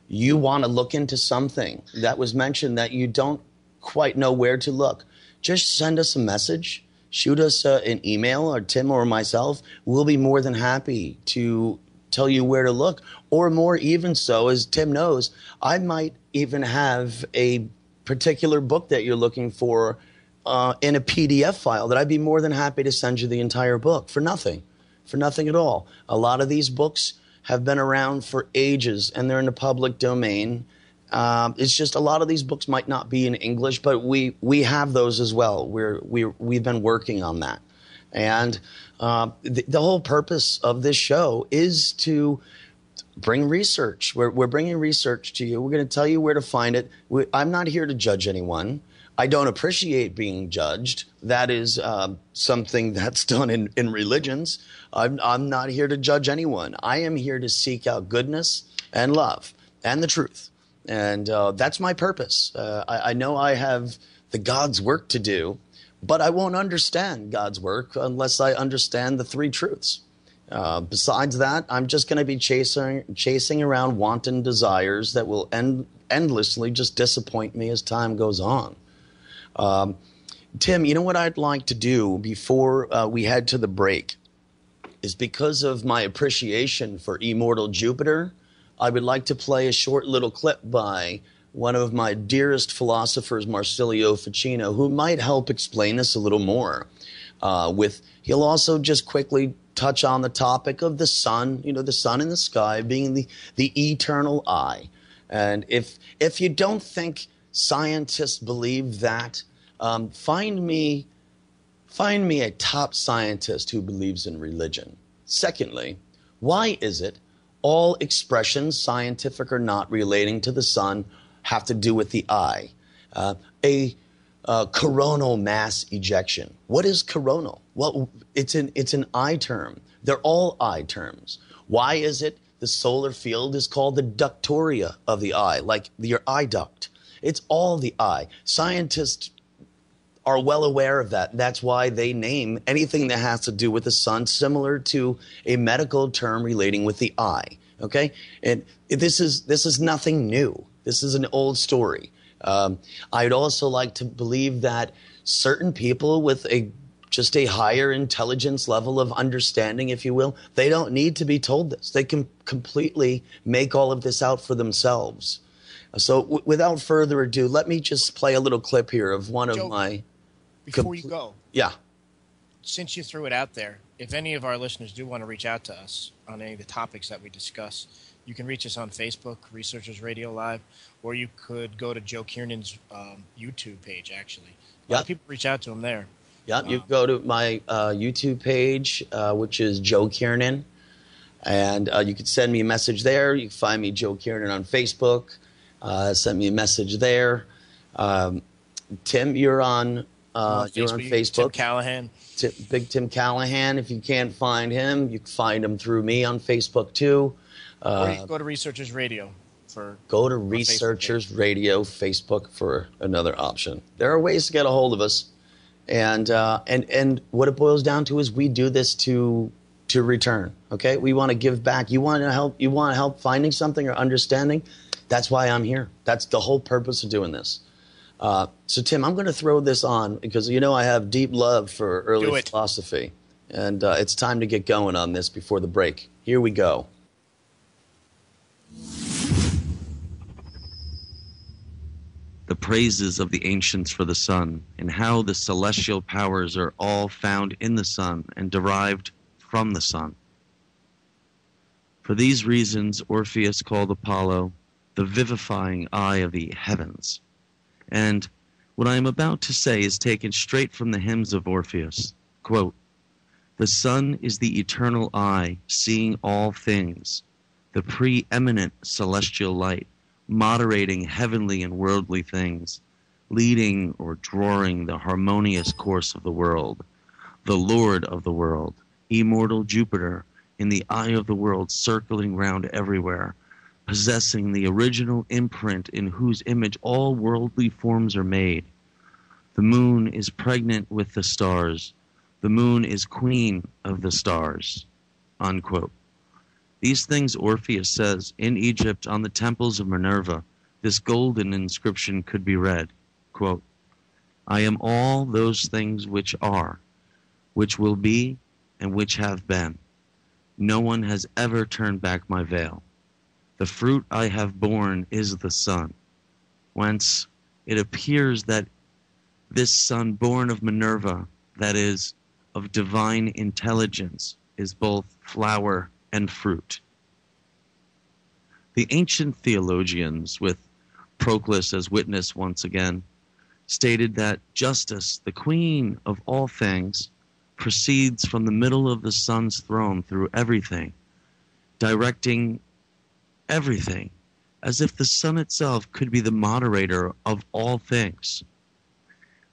you want to look into something that was mentioned that you don't quite know where to look, just send us a message, shoot us an email, or Tim or myself. We'll be more than happy to tell you where to look. Or more even so, as Tim knows, I might even have a particular book that you're looking for in a PDF file that I'd be more than happy to send you the entire book for nothing at all. A lot of these books have been around for ages and they're in the public domain. It's just a lot of these books might not be in English, but we have those as well. We've been working on that. And the whole purpose of this show is to bring research. We're bringing research to you. We're going to tell you where to find it. I'm not here to judge anyone. I don't appreciate being judged. That is something that's done in religions. I'm not here to judge anyone. I am here to seek out goodness and love and the truth. And that's my purpose. I know I have the God's work to do, but I won't understand God's work unless I understand the three truths. Besides that, I'm just going to be chasing around wanton desires that will endlessly just disappoint me as time goes on. Tim, you know what I'd like to do before we head to the break is, because of my appreciation for Immortal Jupiter, I would like to play a short little clip by one of my dearest philosophers, Marsilio Ficino, who might help explain this a little more. He'll also just quickly touch on the topic of the sun, you know, the sun in the sky being the eternal eye. And if you don't think scientists believe that, find me a top scientist who believes in religion. Secondly, why is it all expressions, scientific or not, relating to the sun have to do with the eye? A coronal mass ejection. What is coronal? Well, it's an eye term. They're all eye terms. Why is it the solar field is called the ductoria of the eye, like your eye duct? It's all the eye. Scientists are well aware of that. That's why they name anything that has to do with the sun similar to a medical term relating with the eye. Okay? And this is nothing new. This is an old story. I'd also like to believe that certain people with just a higher intelligence level of understanding, if you will, they don't need to be told this. They can completely make all of this out for themselves. So without further ado, let me just play a little clip here of one Joe, of my... Before you go. Yeah. since you threw it out there, if any of our listeners do want to reach out to us on any of the topics that we discuss, you can reach us on Facebook, Researchers Radio Live, or you could go to Joe Kiernan's YouTube page, actually. A lot of people reach out to him there. Yeah, you go to my YouTube page, which is Joe Kiernan, and you can send me a message there. You can find me, Joe Kiernan, on Facebook. Send me a message there. Tim, you're on Facebook. Tim Callahan. Big Tim Callahan. If you can't find him, you can find him through me on Facebook too. Or you can go to Researchers Radio. Go to Researchers Radio Facebook for another option. There are ways to get a hold of us, and what it boils down to is we do this to return. Okay, we want to give back. You want to help. You want help finding something or understanding. That's why I'm here. That's the whole purpose of doing this. So Tim, I'm going to throw this on because I have deep love for early philosophy, and it's time to get going on this before the break. Here we go. The praises of the ancients for the sun, and how the celestial powers are all found in the sun and derived from the sun. For these reasons, Orpheus called Apollo the vivifying eye of the heavens. And what I am about to say is taken straight from the hymns of Orpheus. Quote, "The sun is the eternal eye, seeing all things, the preeminent celestial light, moderating heavenly and worldly things, leading or drawing the harmonious course of the world, the Lord of the world, immortal Jupiter, in the eye of the world, circling round everywhere, possessing the original imprint in whose image all worldly forms are made. The moon is pregnant with the stars. The moon is queen of the stars." Unquote. These things Orpheus says in Egypt on the temples of Minerva. This golden inscription could be read, quote, "I am all those things which are, which will be, and which have been. No one has ever turned back my veil. The fruit I have borne is the sun, whence it appears that this son born of Minerva, that is, of divine intelligence, is both flower and fruit." The ancient theologians, with Proclus as witness once again, stated that justice, the queen of all things, proceeds from the middle of the sun's throne through everything, directing everything, as if the sun itself could be the moderator of all things.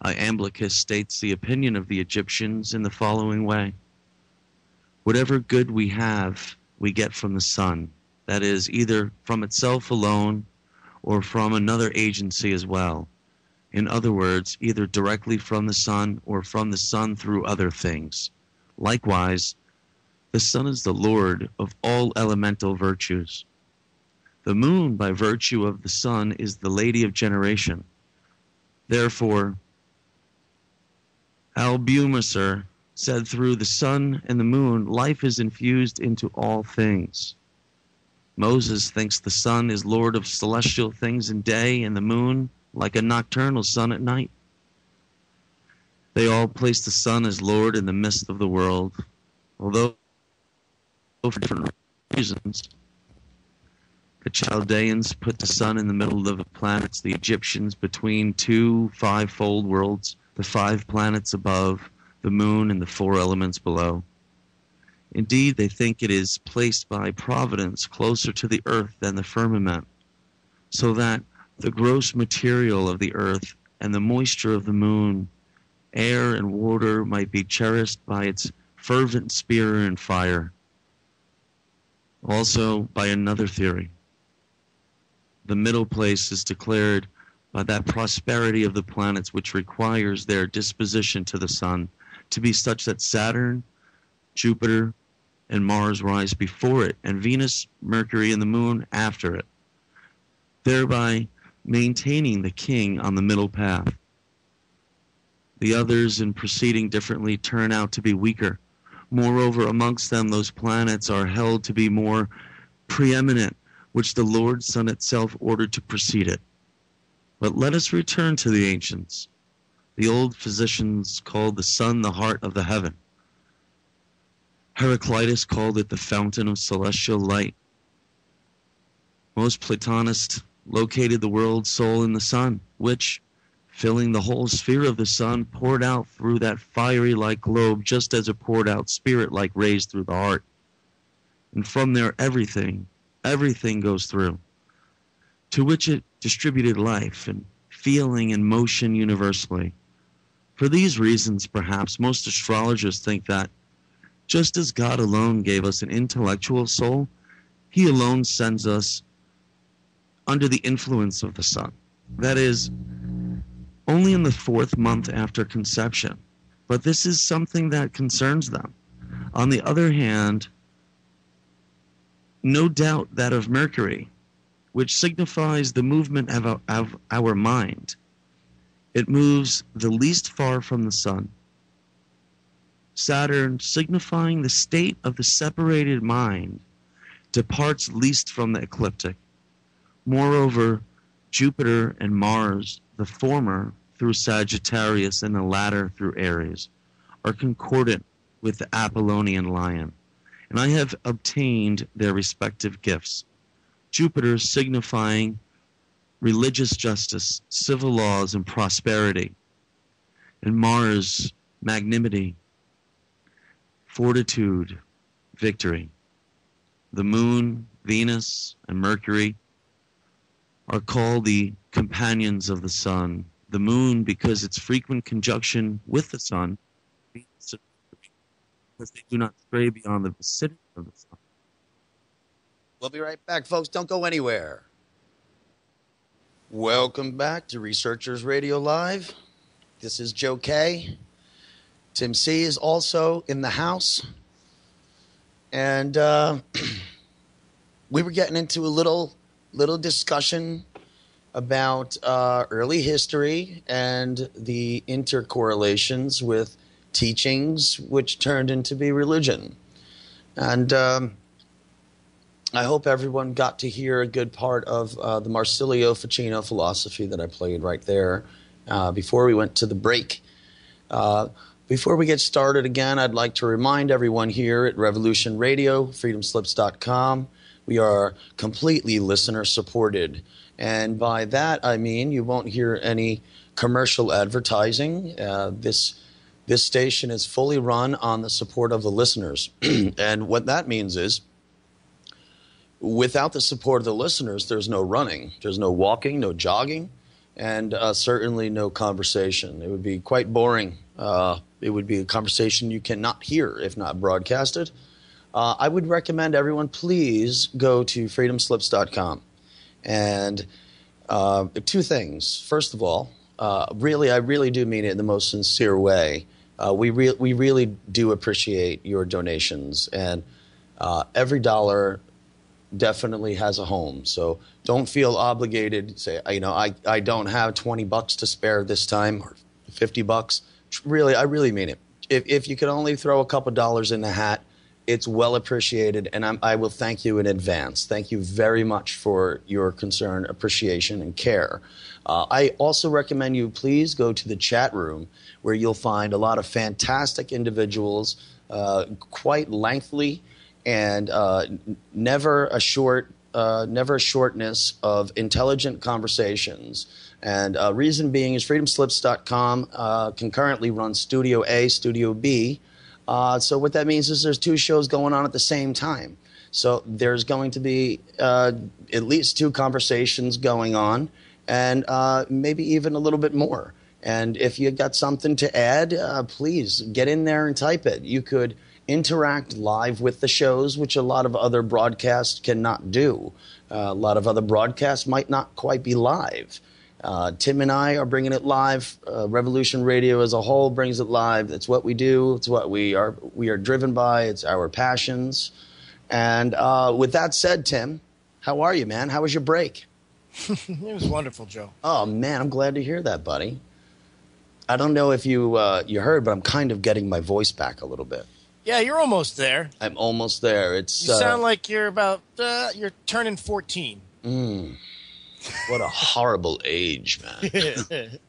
Iamblichus states the opinion of the Egyptians in the following way: "Whatever good we have, we get from the sun, that is, either from itself alone or from another agency as well. In other words, either directly from the sun or from the sun through other things. Likewise, the sun is the Lord of all elemental virtues. The moon, by virtue of the sun, is the lady of generation. Therefore, Albumacer said, through the sun and the moon, life is infused into all things. Moses thinks the sun is Lord of celestial things in day, and the moon like a nocturnal sun at night. They all place the sun as Lord in the midst of the world, although for different reasons. The Chaldeans put the sun in the middle of the planets, the Egyptians between two five-fold worlds, the 5 planets above, the moon and the 4 elements below. Indeed, they think it is placed by providence closer to the earth than the firmament, so that the gross material of the earth and the moisture of the moon, air and water, might be cherished by its fervent spirit and fire. Also, by another theory, the middle place is declared by that prosperity of the planets which requires their disposition to the sun to be such that Saturn, Jupiter, and Mars rise before it, and Venus, Mercury, and the moon after it, thereby maintaining the king on the middle path. The others, in proceeding differently, turn out to be weaker. Moreover, amongst them those planets are held to be more preeminent, which the Lord Sun itself ordered to precede it. But let us return to the ancients. The old physicians called the sun the heart of the heaven. Heraclitus called it the fountain of celestial light. Most Platonists located the world's soul in the sun, which, filling the whole sphere of the sun, poured out through that fiery-like globe just as it poured out spirit-like rays through the heart. And from there everything goes through, to which it distributed life and feeling and motion universally. For these reasons, perhaps, most astrologers think that just as God alone gave us an intellectual soul, he alone sends us under the influence of the sun. That is, only in the 4th month after conception. But this is something that concerns them. On the other hand, no doubt that of Mercury, which signifies the movement of our mind. It moves the least far from the sun. Saturn, signifying the state of the separated mind, departs least from the ecliptic. Moreover, Jupiter and Mars, the former through Sagittarius and the latter through Aries, are concordant with the Apollonian lion, and I have obtained their respective gifts. Jupiter signifying religious justice, civil laws, and prosperity, and Mars, magnanimity, fortitude, victory. The moon, Venus, and Mercury are called the companions of the sun. The moon because its frequent conjunction with the sun, because they do not stray beyond the vicinity of the sun. We'll be right back, folks. Don't go anywhere. Welcome back to Researchers Radio Live. This is Joe K. Tim C is also in the house. And we were getting into a little discussion about early history and the intercorrelations with teachings which turned into be religion. And I hope everyone got to hear a good part of the Marsilio Ficino philosophy that I played right there before we went to the break. Before we get started again, I'd like to remind everyone here at Revolution Radio, freedomslips.com, we are completely listener supported. And by that, I mean you won't hear any commercial advertising. This station is fully run on the support of the listeners. And what that means is, without the support of the listeners, there's no running, there's no walking, no jogging, and certainly no conversation. It would be quite boring. It would be a conversation you cannot hear if not broadcasted. I would recommend everyone please go to freedomslips.com. And two things. First of all, I really do mean it in the most sincere way. We really do appreciate your donations, and every dollar definitely has a home. So don't feel obligated. Say, I don't have $20 to spare this time, or $50. Really, I really mean it. If you could only throw a couple dollars in the hat, it's well appreciated, and I will thank you in advance. Thank you very much for your concern, appreciation, and care. I also recommend you please go to the chat room, where you'll find a lot of fantastic individuals, quite lengthy, and never a shortness of intelligent conversations. And reason being is freedomslips.com can currently run Studio A, Studio B. So what that means is there's two shows going on at the same time. So there's going to be at least two conversations going on, and maybe even a little bit more. And if you got something to add, please get in there and type it. You could interact live with the shows, which a lot of other broadcasts cannot do. A lot of other broadcasts might not quite be live. Tim and I are bringing it live. Revolution Radio as a whole brings it live. It's what we do. It's what we are driven by. It's our passions. And with that said, Tim, how are you, man? How was your break? It was wonderful, Joe. Oh, man, I'm glad to hear that, buddy. I don't know if you heard, but I'm kind of getting my voice back a little bit. Yeah, you're almost there. I'm almost there. You sound like you're you're turning 14. What a horrible age, man.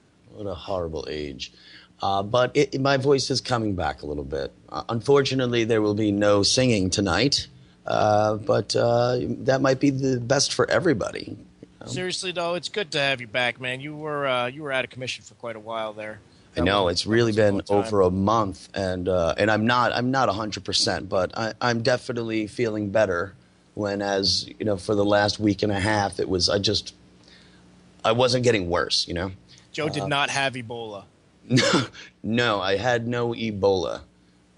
What a horrible age. But my voice is coming back a little bit. Unfortunately, there will be no singing tonight, but that might be the best for everybody. Seriously, though, it's good to have you back, man. You were out of commission for quite a while there. I know it's really been over a month, and I'm not 100%, but I'm definitely feeling better. When, as you know, for the last week and a half, I wasn't getting worse. You know, Joe did not have Ebola. No, I had no Ebola.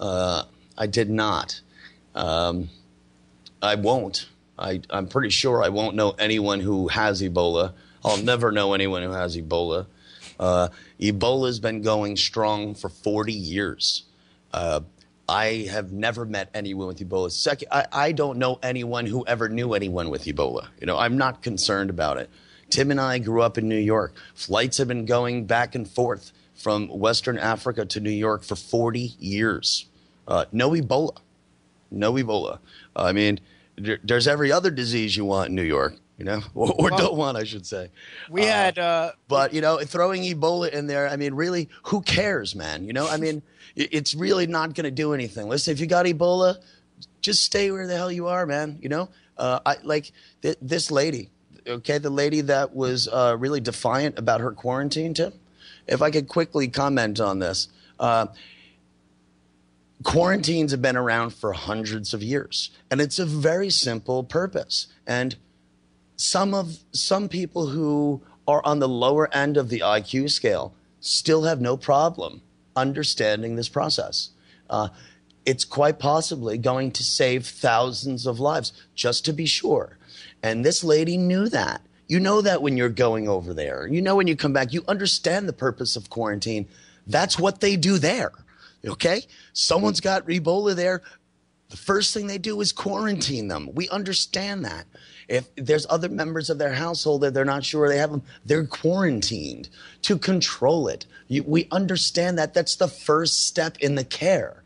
I did not. I won't. I'm pretty sure I won't know anyone who has Ebola. I'll never know anyone who has Ebola. Ebola's been going strong for 40 years. I have never met anyone with Ebola. Second, I don't know anyone who ever knew anyone with Ebola. You know, I'm not concerned about it. Tim and I grew up in New York. Flights have been going back and forth from Western Africa to New York for 40 years. No Ebola. No Ebola. I mean, there's every other disease you want in New York, you know, or don't want, I should say. We had... but, you know, throwing Ebola in there, I mean, really, who cares, man? You know, I mean, it's really not going to do anything. Listen, if you got Ebola, just stay where the hell you are, man, you know? This lady, okay, the lady that was really defiant about her quarantine, Tim, if I could quickly comment on this. Quarantines have been around for hundreds of years, and it's a very simple purpose. And some people who are on the lower end of the IQ scale still have no problem understanding this process. It's quite possibly going to save thousands of lives, just to be sure. And this lady knew that. You know that when you're going over there. You know when you come back, you understand the purpose of quarantine. That's what they do there. Okay? Someone's got Ebola there. The first thing they do is quarantine them. We understand that. If there's other members of their household that they're not sure they have them, they're quarantined to control it. We understand that. That's the first step in the care.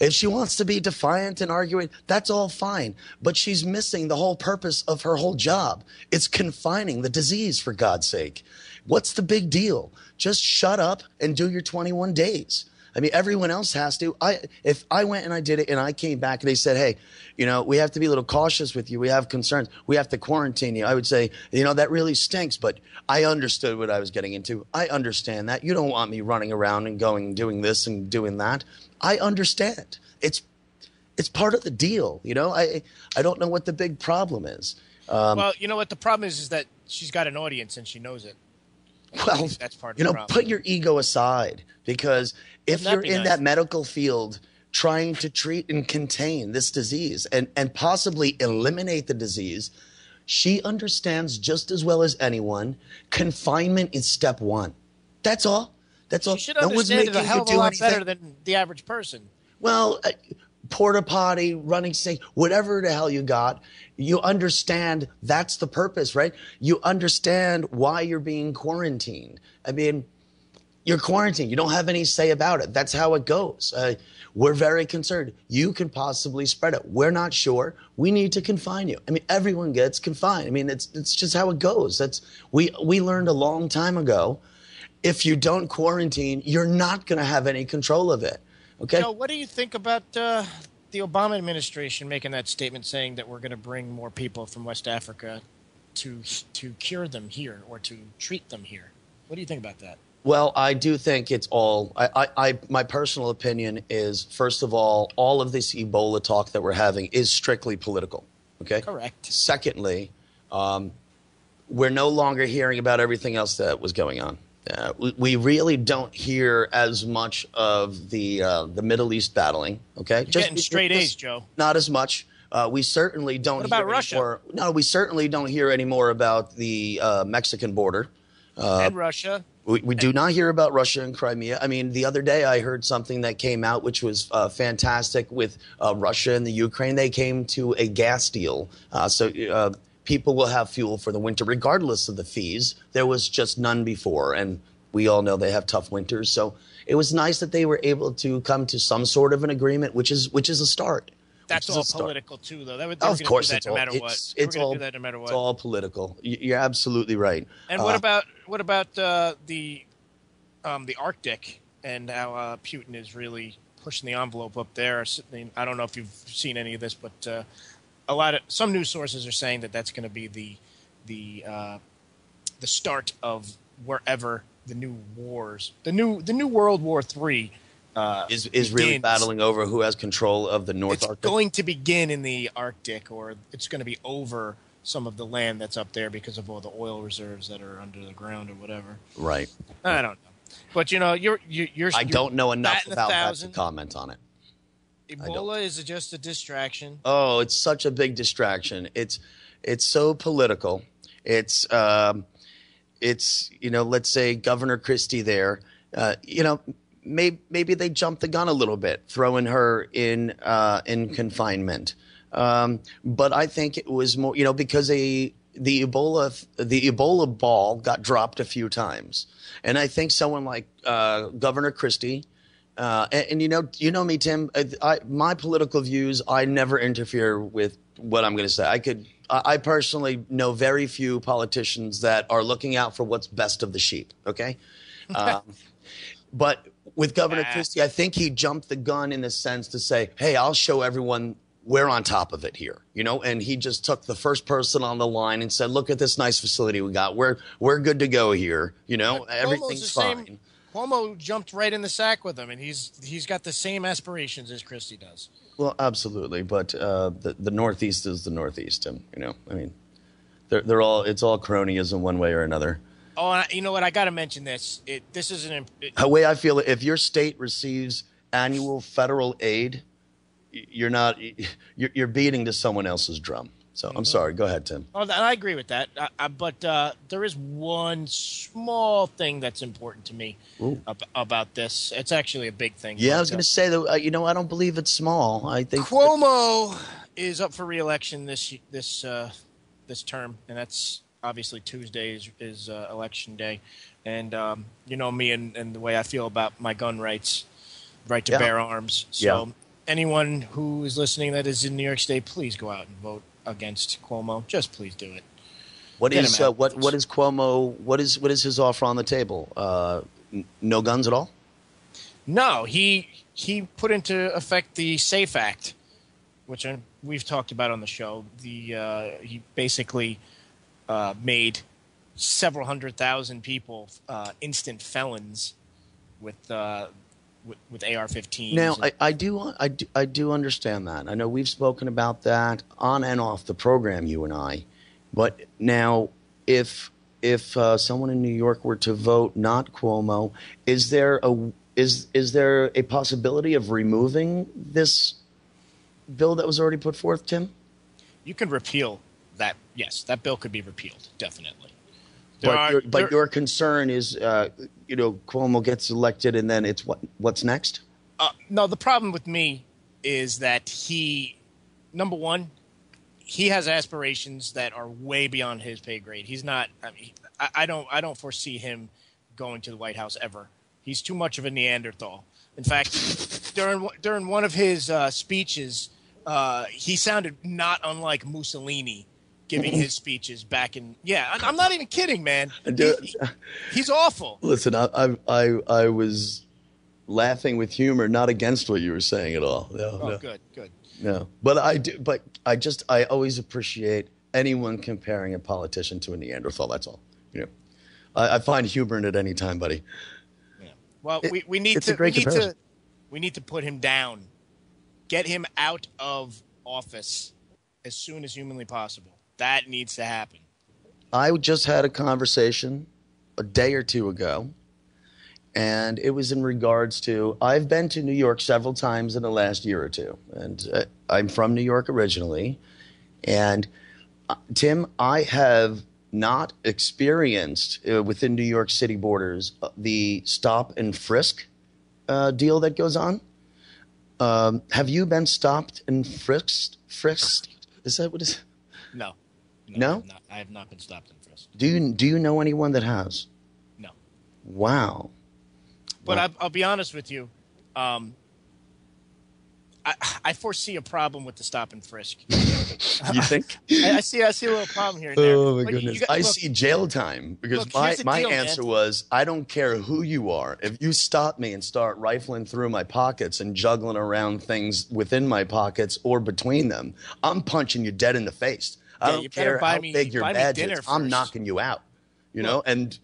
If she wants to be defiant and arguing, that's all fine. But she's missing the whole purpose of her whole job. It's confining the disease, for God's sake. What's the big deal? Just shut up and do your 21 days. I mean, everyone else has to. If I went and I did it and I came back and they said, hey, you know, we have to be a little cautious with you. We have concerns. We have to quarantine you. I would say, you know, that really stinks, but I understood what I was getting into. I understand that. You don't want me running around and going and doing this and doing that. I understand. It's part of the deal. You know, I don't know what the big problem is. Well, you know what the problem is that she's got an audience and she knows it. Well, that's part of you know, the problem. put your ego aside, because if you're in that medical field trying to treat and contain this disease and possibly eliminate the disease, she understands just as well as anyone, confinement is step one. That's all. That's all. She should understand it a hell of a lot better than the average person. Well, porta potty, running snake, whatever the hell you got, you understand that's the purpose, right? You understand why you're being quarantined. I mean, you're quarantined. You don't have any say about it. That's how it goes. We're very concerned. You can possibly spread it. We're not sure. We need to confine you. I mean, everyone gets confined. I mean, it's just how it goes. We learned a long time ago, if you don't quarantine, you're not going to have any control of it. Okay. Joe, what do you think about the Obama administration making that statement saying that we're going to bring more people from West Africa to cure them here or to treat them here? What do you think about that? Well, I do think it's all. My personal opinion is, first of all of this Ebola talk that we're having is strictly political. Okay. Correct. Secondly, we're no longer hearing about everything else that was going on. We really don't hear as much of the Middle East battling. Okay, you're getting straight A's, Joe. Not as much. We certainly don't. What about hear Russia? Anymore. No, we certainly don't hear any more about the Mexican border and Russia. We do not hear about Russia and Crimea. I mean, the other day I heard something that came out which was fantastic with Russia and the Ukraine. They came to a gas deal, so people will have fuel for the winter regardless of the fees. There was just none before, and we all know they have tough winters. So it was nice that they were able to come to some sort of an agreement, which is a start. That's all political too, though. Of course, it's all. No matter what. It's all political. You're absolutely right. And what about the the Arctic and how Putin is really pushing the envelope up there. I don't know if you've seen any of this, but some news sources are saying that that's going to be the start of wherever the new wars, the new World War III is really battling over who has control of the North Arctic. It's going to begin in the Arctic, or it's going to be over some of the land that's up there because of all the oil reserves that are under the ground or whatever. Right. I don't know, but you're. I don't know enough about that to comment on it. Ebola is just a distraction. Oh, it's such a big distraction. It's so political. It's let's say Governor Christie there. Maybe they jumped the gun a little bit, throwing her in confinement. But I think it was more, because the Ebola ball got dropped a few times, and I think someone like Governor Christie. And you know me, Tim. My political views, I never interfere with what I'm going to say. I personally know very few politicians that are looking out for what's best of the sheep. Okay, but with Governor Christie, I think he jumped the gun in the sense to say, "Hey, I'll show everyone we're on top of it here," And he just took the first person on the line and said, "Look at this nice facility we got. We're good to go here. Everything's fine." Cuomo jumped right in the sack with him, and he's got the same aspirations as Christie does. Well, absolutely, but the Northeast is the Northeast, Tim. They're all, it's all cronyism one way or another. Oh, you know what? I got to mention this. This is the way I feel. If your state receives annual federal aid, you're beating to someone else's drum. So I'm sorry. Go ahead, Tim. Oh, I agree with that. But there is one small thing that's important to me about this. It's actually a big thing. Yeah, I was going to say that. I don't believe it's small. I think Cuomo is up for re-election this term, and that's obviously Tuesday is election day. And me and the way I feel about my gun rights, right to bear arms. So anyone who is listening that is in New York State, please go out and vote against Cuomo. Just please do it. What is Cuomo? What is his offer on the table? No guns at all? No, he put into effect the SAFE Act, which we've talked about on the show. He basically made several 100,000 people instant felons with AR-15s. Now, I do understand that. I know we've spoken about that on and off the program, you and I. But now, if someone in New York were to vote not Cuomo, is there a possibility of removing this bill that was already put forth, Tim? You can repeal that. Yes, that bill could be repealed, definitely. But your concern is, Cuomo gets elected, and then it's what's next? No, the problem with me is that number one, he has aspirations that are way beyond his pay grade. He's not. I don't foresee him going to the White House ever. He's too much of a Neanderthal. In fact, during one of his speeches, he sounded not unlike Mussolini. Giving his speeches back in, I'm not even kidding, man. He's awful. Listen, I was laughing with humor, not against what you were saying at all. No. Good. No, but I do. But I always appreciate anyone comparing a politician to a Neanderthal. That's all. I find humor in it any time, buddy. Yeah. Well, we need to put him down, get him out of office as soon as humanly possible. That needs to happen. I just had a conversation a day or two ago, and it was in regards to I've been to New York several times in the last year or two, and I'm from New York originally. And, Tim, I have not experienced within New York City borders the stop and frisk deal that goes on. Have you been stopped and frisked? Is that what it is? No? I have not been stopped and frisked. Do you know anyone that has? No. Wow. But I'll be honest with you. I foresee a problem with the stop and frisk. You think? I see a little problem here and there. Oh my But goodness! look, I see jail time because look, here's the my deal, answer man. was I don't care who you are. If you stop me and start rifling through my pockets and juggling around things within my pockets or between them, I'm punching you dead in the face. I don't care how big your badge is. I'm knocking you out. You know, and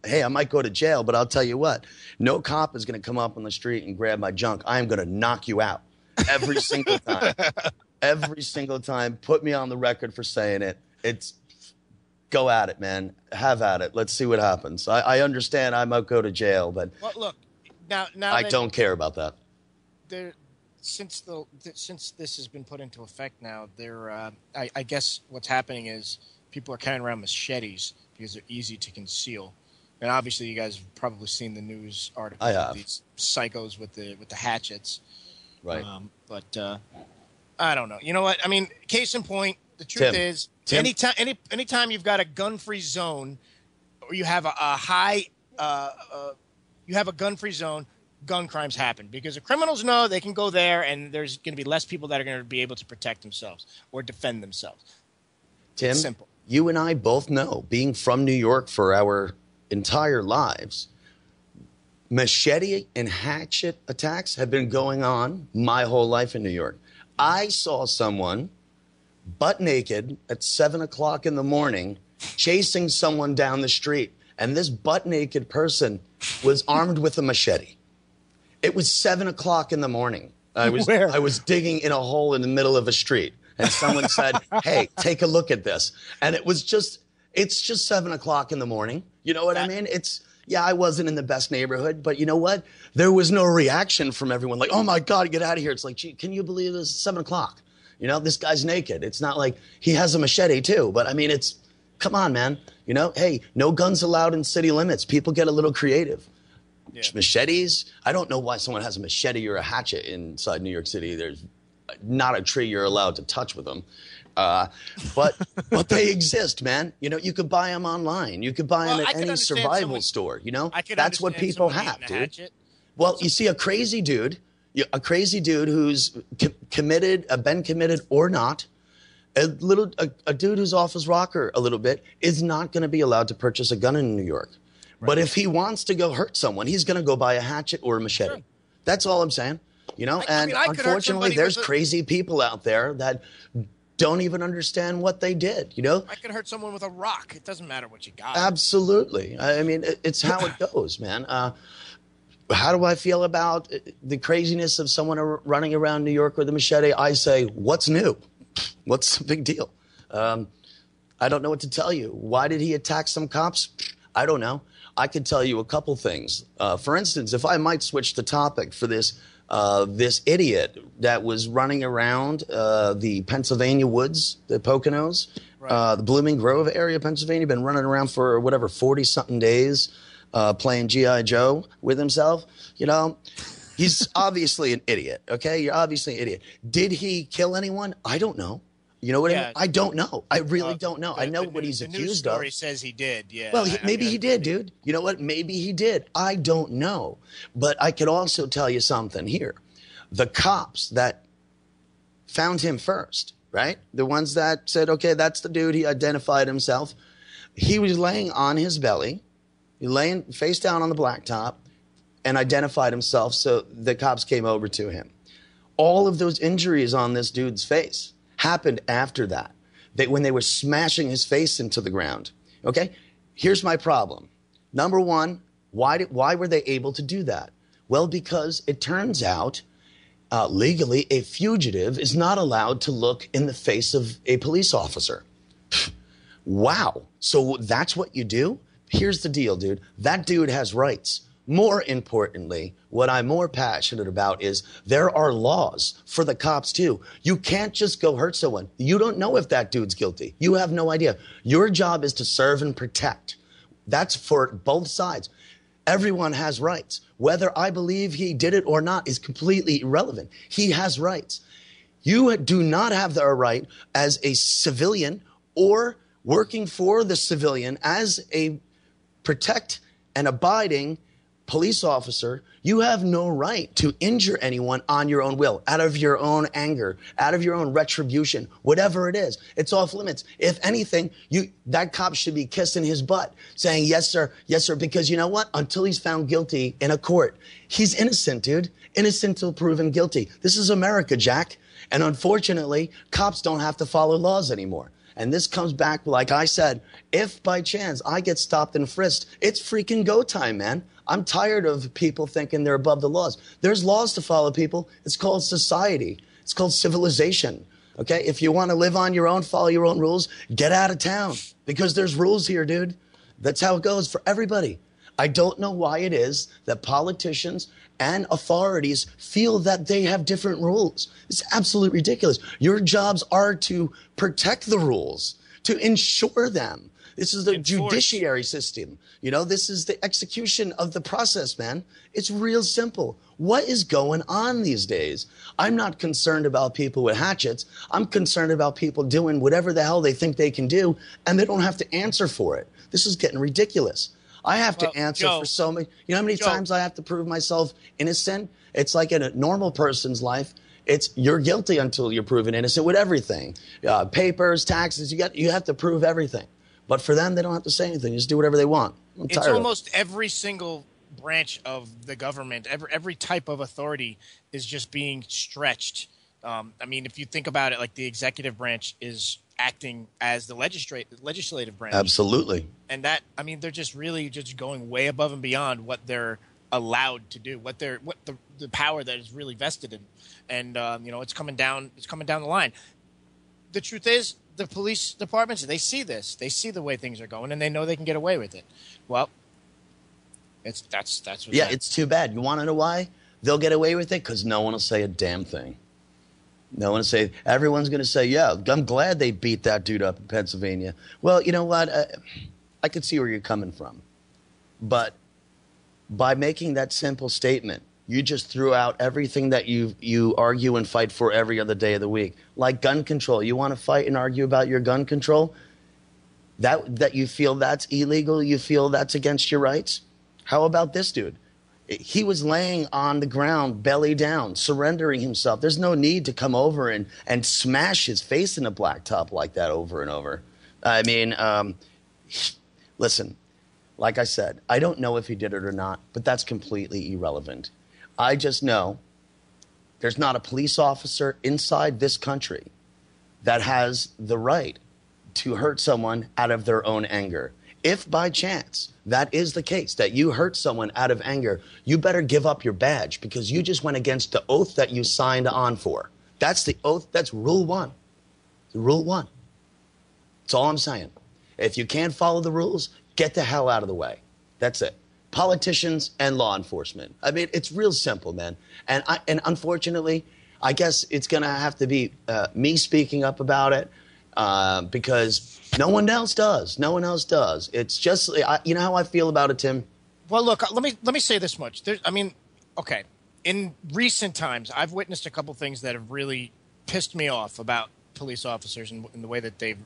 hey, I might go to jail, but I'll tell you what, no cop is going to come up on the street and grab my junk. I am going to knock you out every single time. Every single time. Put me on the record for saying it. It's go at it, man. Have at it. Let's see what happens. I understand I might go to jail, but look, now I don't care about that. Since this has been put into effect now, I guess what's happening is people are carrying around machetes because they're easy to conceal. And obviously, you guys have probably seen the news articles of these psychos with the hatchets. Right. But I don't know. You know what? I mean, case in point, the truth is, anytime you've got a gun-free zone, or you have you have a gun-free zone, gun crimes happen because the criminals know they can go there, and there's going to be less people that are going to be able to protect themselves or defend themselves. Tim, it's simple. You and I both know, being from New York for our entire lives, machete and hatchet attacks have been going on my whole life in New York. I saw someone butt naked at 7 o'clock in the morning chasing someone down the street, and this butt naked person was armed with a machete. It was 7 o'clock in the morning. I was digging in a hole in the middle of a street, and someone said, "Hey, take a look at this." And it's just 7 o'clock in the morning. You know what I mean? I wasn't in the best neighborhood, but you know what? There was no reaction from everyone like, "Oh my God, get out of here." It's like, gee, can you believe this? It's 7 o'clock. You know, this guy's naked. It's not like he has a machete too, but I mean, come on, man. You know, hey, no guns allowed in city limits. People get a little creative. Yeah. Machetes. I don't know why someone has a machete or a hatchet inside New York City. There's not a tree you're allowed to touch with them. But they exist, man. You know, you could buy them online. You could buy them at any survival store. You know, that's what people have, dude. Hatchet. Well, you see a crazy dude who's been committed or not, a dude who's off his rocker a little bit is not going to be allowed to purchase a gun in New York. Right. But if he wants to go hurt someone, he's going to go buy a hatchet or a machete. Sure. That's all I'm saying. You know, unfortunately, there's crazy people out there that don't even understand what they did, you know? I could hurt someone with a rock. It doesn't matter what you got. Absolutely. I mean, it's how it goes, man. How do I feel about the craziness of someone running around New York with a machete? I say, what's new? What's the big deal? I don't know what to tell you. Why did he attack some cops? I don't know. I could tell you a couple things. For instance, if I might switch the topic for this idiot that was running around the Pennsylvania woods, the Poconos, right. The Blooming Grove area of Pennsylvania, been running around for 40-something days playing G.I. Joe with himself. You know, he's obviously an idiot, okay? You're obviously an idiot. Did he kill anyone? I don't know. You know what I mean? I don't know. I really don't know. I know what he's accused of. The news story says he did, yeah. Well, maybe he did, dude. You know what? Maybe he did. I don't know. But I could also tell you something here. The cops that found him first, right? The ones that said, okay, that's the dude. He identified himself. He was laying on his belly. He laying face down on the blacktop and identified himself, so the cops came over to him. All of those injuries on this dude's face happened after that, when they were smashing his face into the ground. Okay, here's my problem. Number one, why were they able to do that? Well, because it turns out legally a fugitive is not allowed to look in the face of a police officer. Wow. So that's what you do? Here's the deal, dude. That dude has rights. More importantly, what I'm more passionate about is there are laws for the cops too. You can't just go hurt someone. You don't know if that dude's guilty. You have no idea. Your job is to serve and protect. That's for both sides. Everyone has rights. Whether I believe he did it or not is completely irrelevant. He has rights. You do not have the right as a civilian or working for the civilian as a protect and abiding police officer, you have no right to injure anyone on your own will, out of your own anger, out of your own retribution, whatever it is. It's off limits. If anything, that cop should be kissing his butt, saying, yes, sir, because you know what? Until he's found guilty in a court, he's innocent, dude. Innocent till proven guilty. This is America, Jack. And unfortunately, cops don't have to follow laws anymore. And this comes back, like I said, if by chance I get stopped and frisked, it's freaking go time, man. I'm tired of people thinking they're above the laws. There's laws to follow, people. It's called society. It's called civilization. Okay? If you want to live on your own, follow your own rules, get out of town. Because there's rules here, dude. That's how it goes for everybody. I don't know why it is that politicians and authorities feel that they have different rules. It's absolutely ridiculous. Your jobs are to protect the rules, to ensure them. This is the judiciary system. You know, this is the execution of the process, man. It's real simple. What is going on these days? I'm not concerned about people with hatchets. I'm concerned about people doing whatever the hell they think they can do, and they don't have to answer for it. This is getting ridiculous. I have to answer for so many. You know how many times I have to prove myself innocent? It's like in a normal person's life. It's you're guilty until you're proven innocent with everything. Papers, taxes, you have to prove everything. But for them, they don't have to say anything. Just do whatever they want. It's almost every single branch of the government, every type of authority is just being stretched. I mean, if you think about it, like the executive branch is acting as the legislative branch. Absolutely. And that, I mean, they're just really just going way above and beyond what they're allowed to do, what the power that is really vested in. And, you know, it's coming down the line. The truth is, the police departments, they see this. They see the way things are going, and they know they can get away with it. Well, that's what's it's too bad. You want to know why? They'll get away with it because no one will say a damn thing. No one will say, everyone's going to say, yeah, I'm glad they beat that dude up in Pennsylvania. Well, you know what? I could see where you're coming from. But by making that simple statement, you just threw out everything that you argue and fight for every other day of the week. Like gun control. You want to fight and argue about your gun control? That you feel that's illegal? You feel that's against your rights? How about this dude? He was laying on the ground, belly down, surrendering himself. There's no need to come over and smash his face in a blacktop like that over and over. I mean, listen, like I said, I don't know if he did it or not, but that's completely irrelevant. I just know there's not a police officer inside this country that has the right to hurt someone out of their own anger. If by chance that is the case, that you hurt someone out of anger, you better give up your badge because you just went against the oath that you signed on for. That's the oath. That's rule one. Rule one. That's all I'm saying. If you can't follow the rules, get the hell out of the way. That's it. Politicians and law enforcement. I mean, it's real simple, man. And unfortunately, I guess it's going to have to be me speaking up about it because no one else does. No one else does. It's just, you know how I feel about it, Tim? Well, look, let me say this much. Okay. In recent times, I've witnessed a couple things that have really pissed me off about police officers and the way that they've,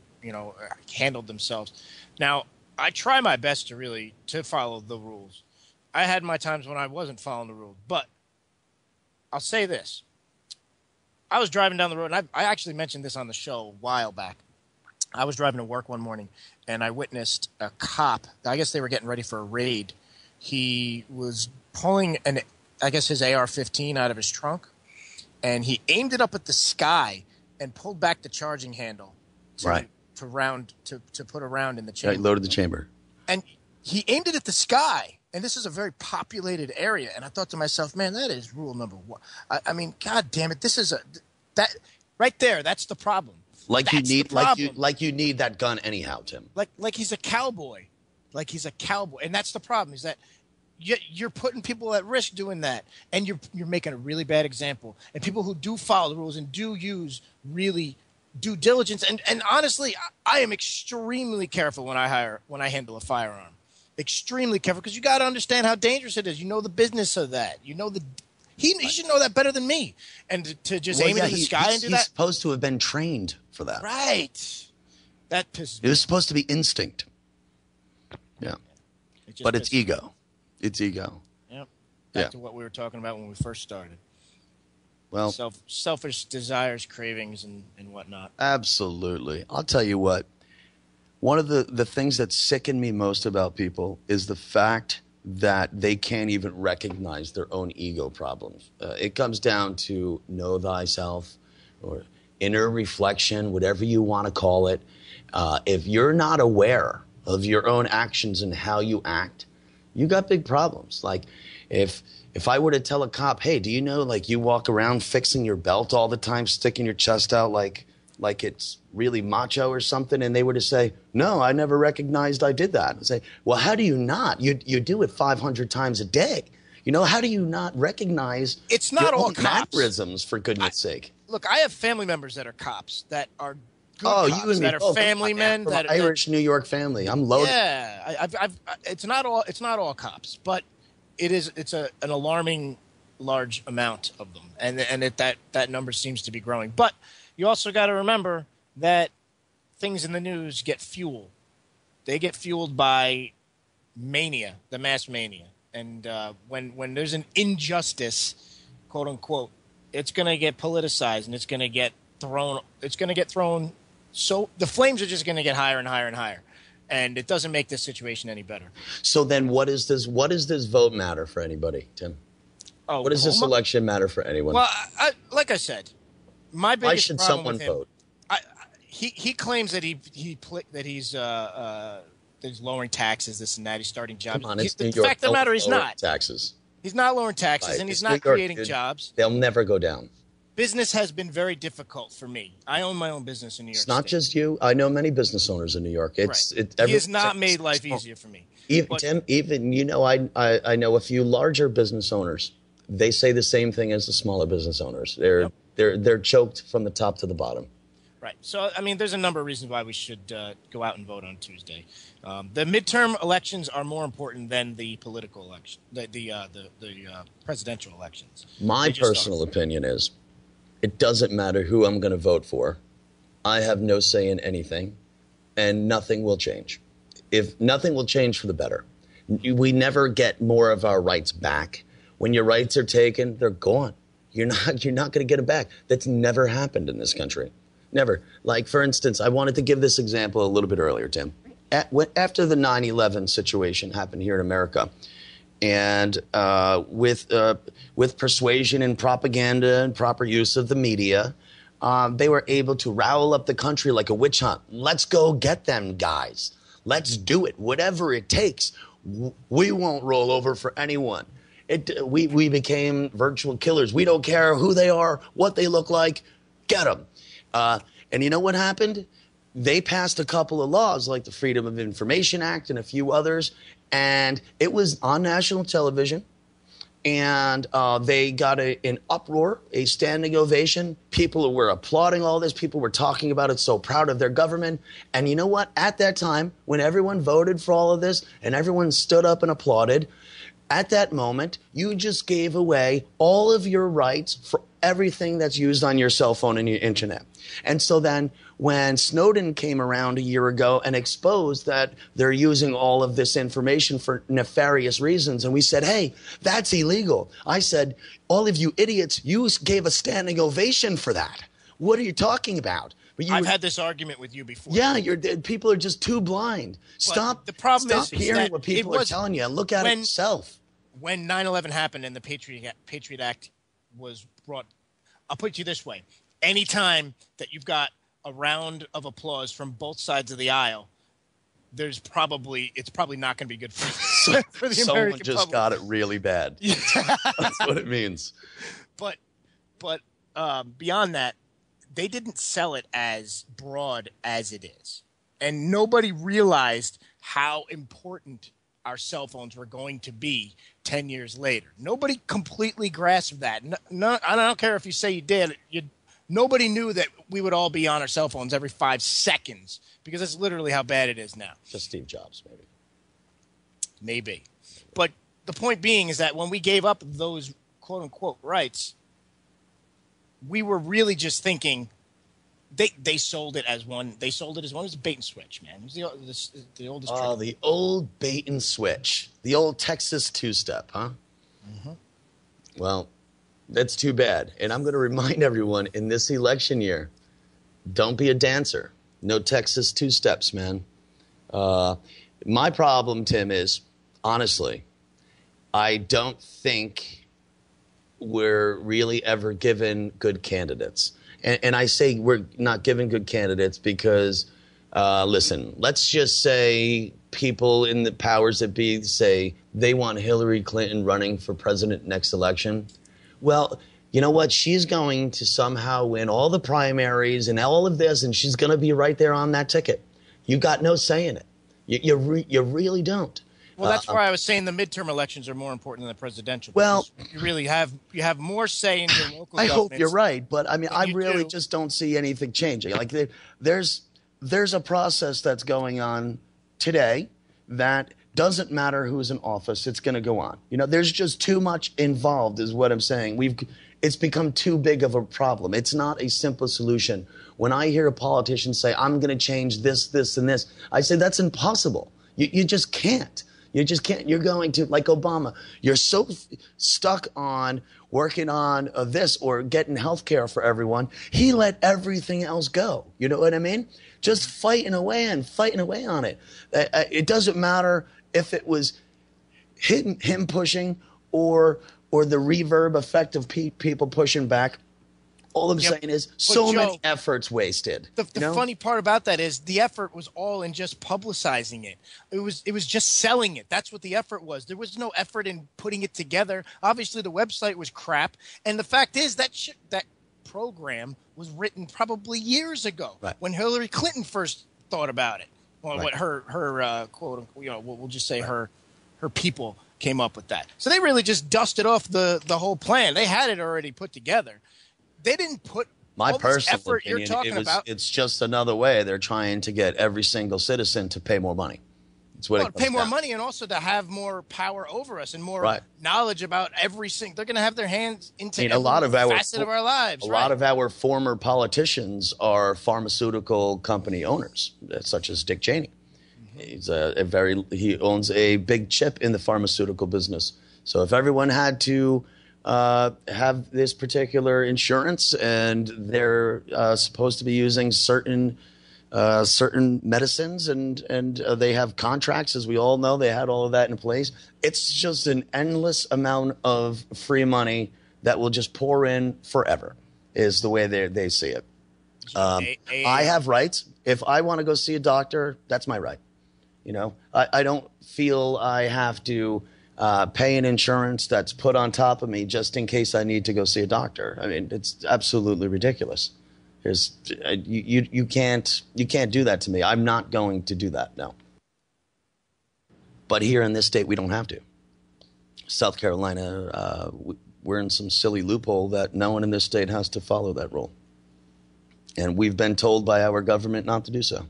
handled themselves. Now, I try my best to follow the rules. I had my times when I wasn't following the rules, but I'll say this. I was driving down the road, and I actually mentioned this on the show a while back. I was driving to work one morning, and I witnessed a cop. I guess they were getting ready for a raid. He was pulling, his AR-15 out of his trunk, and he aimed it up at the sky and pulled back the charging handle to put a round in the chamber. Right, loaded the chamber. And he aimed it at the sky, and this is a very populated area. And I thought to myself, man, that is rule number one. I mean, God damn it, that right there. That's the problem. Like you need that gun anyhow, Tim. Like he's a cowboy, and that's the problem. Is that you're putting people at risk doing that, and you're making a really bad example. And people who do follow the rules and do use really due diligence, and honestly, I am extremely careful when I handle a firearm. Extremely careful because you got to understand how dangerous it is. You know the business of that. You know he should know that better than me. And to just aim it in the sky and do that. He's supposed to have been trained for that. Right. That pisses me. It was supposed to be instinct. Yeah. But it's ego. It's ego. Yeah. Back to what we were talking about when we first started. Well, selfish desires, cravings, and whatnot. Absolutely. I'll tell you what. One of the things that sicken me most about people is the fact that they can't even recognize their own ego problems. It comes down to know thyself or inner reflection, whatever you want to call it. If you're not aware of your own actions and how you act, you got big problems. Like if I were to tell a cop, hey, do you know, like, you walk around fixing your belt all the time, sticking your chest out like it's really macho or something, and they were to say, no, I never recognized I did that. I'd say, well, how do you not? You do it 500 times a day. You know, how do you not recognize it's not your all own cops. mannerisms, for goodness sake? Look, I have family members that are cops, that are good Oh, cops, you and me that are both. family men. From That Irish New York family. I'm loaded. Yeah, it's not all cops, but it's an alarming large amount of them, and that number seems to be growing. But you also got to remember that things in the news get fuel. They get fueled by mania, the mass mania, and when there's an injustice, quote unquote, it's going to get politicized and it's going to get thrown. It's going to get thrown. So the flames are just going to get higher and higher and higher. And it doesn't make this situation any better. So then what does this vote matter for anybody, Tim? Oh, what does this election matter for anyone? Well, like I said, my biggest Why should problem someone with him, vote? He claims that he's lowering taxes, this and that. He's starting jobs. Come on, it's New the York. fact of the matter, he's not. Taxes. He's not lowering taxes, Right. and he's It's not New York, creating dude. jobs. They'll never go down. Business has been very difficult for me. I own my own business in New York It's not State. just you. I know many business owners in New York. Right. He has not made life easier for me. Tim, I know a few larger business owners. They say the same thing as the smaller business owners. They're choked from the top to the bottom. Right. So, I mean, there's a number of reasons why we should go out and vote on Tuesday. The midterm elections are more important than the political election, the presidential elections. My personal opinion is it doesn't matter who I'm going to vote for. I have no say in anything, and nothing will change. If nothing will change for the better. We never get more of our rights back. When your rights are taken, they're gone. You're not going to get them back. That's never happened in this country. Never. Like, for instance, I wanted to give this example a little bit earlier, Tim. After the 9/11 situation happened here in America, and with persuasion and propaganda and proper use of the media, they were able to rile up the country like a witch hunt. Let's go get them guys. Let's do it. Whatever it takes. We won't roll over for anyone. We became virtual killers. We don't care who they are, what they look like. Get them. And you know what happened? They passed a couple of laws like the Freedom of Information Act and a few others. And it was on national television. And they got an uproar, a standing ovation. People were applauding all this. People were talking about it, so proud of their government. And you know what? At that time, when everyone voted for all of this and everyone stood up and applauded, at that moment, you just gave away all of your rights for everything that's used on your cell phone and your internet. And so then when Snowden came around a year ago and exposed that they're using all of this information for nefarious reasons, and we said, hey, that's illegal. I said, all of you idiots, you gave a standing ovation for that. What are you talking about? I've had this argument with you before. Yeah, people are just too blind. Stop hearing what people are telling you and look at it yourself. When 9/11 happened and the Patriot Act was brought, I'll put it to you this way. Anytime that you've got a round of applause from both sides of the aisle, it's probably not going to be good for the American Someone just public. got it really bad. That's what it means. But beyond that, they didn't sell it as broad as it is. And nobody realized how important our cell phones were going to be 10 years later. Nobody completely grasped that. No, I don't care if you say you did. Nobody knew that we would all be on our cell phones every 5 seconds, because that's literally how bad it is now. Just Steve Jobs, maybe. Maybe. But the point being is that when we gave up those quote-unquote rights, we were really just thinking they sold it as one. They sold it as one. It was a bait and switch, man. It was the oldest trick. Oh, the old bait and switch. The old Texas two-step, huh? Mm-hmm. Well, that's too bad. And I'm going to remind everyone in this election year, don't be a dancer. No Texas two-steps, man. My problem, Tim, is, honestly, I don't think we're really ever given good candidates. And I say we're not given good candidates because, listen, let's just say people in the powers that be say they want Hillary Clinton running for president next election. Well, you know what? She's going to somehow win all the primaries and all of this, and she's going to be right there on that ticket. You got no say in it. You really don't. Well, that's why I was saying the midterm elections are more important than the presidential. Well, you really have more say in your local. I hope you're right, but I mean, I really just don't see anything changing. Like there's a process that's going on today that doesn't matter who's in office; it's going to go on. You know, there's just too much involved, is what I'm saying. It's become too big of a problem. It's not a simple solution. When I hear a politician say, "I'm going to change this, this, and this," I say that's impossible. You just can't. You just can't. You're going to, like Obama, you're so stuck on working on this or getting health care for everyone. He let everything else go. You know what I mean? Just fighting away on it. It doesn't matter if it was him pushing or the reverb effect of people pushing back. All I'm saying is so many efforts wasted. The funny part about that is the effort was all in just publicizing it. It was just selling it. That's what the effort was. There was no effort in putting it together. Obviously, the website was crap. And the fact is that program was written probably years ago when Hillary Clinton first thought about it. Well, what her quote, we'll just say her people came up with that. So they really just dusted off the whole plan. They had it already put together. They didn't put my all personal this effort opinion. You're talking about. It's just another way they're trying to get every single citizen to pay more money. It's what pay more money and also to have more power over us and more knowledge about every single. They're going to have their hands into every facet of our lives. A lot of our former politicians are pharmaceutical company owners, such as Dick Cheney. Mm-hmm. He owns a big chip in the pharmaceutical business. So if everyone had to have this particular insurance and they're supposed to be using certain medicines and they have contracts, as we all know, they had all of that in place. It's just an endless amount of free money that will just pour in forever is the way they see it. I have rights. If I want to go see a doctor, that's my right. You know, I don't feel I have to pay an insurance that's put on top of me just in case I need to go see a doctor. I mean, it's absolutely ridiculous. You can't do that to me. I'm not going to do that, no. But here in this state, we don't have to. South Carolina, we're in some silly loophole that no one in this state has to follow that rule. And we've been told by our government not to do so.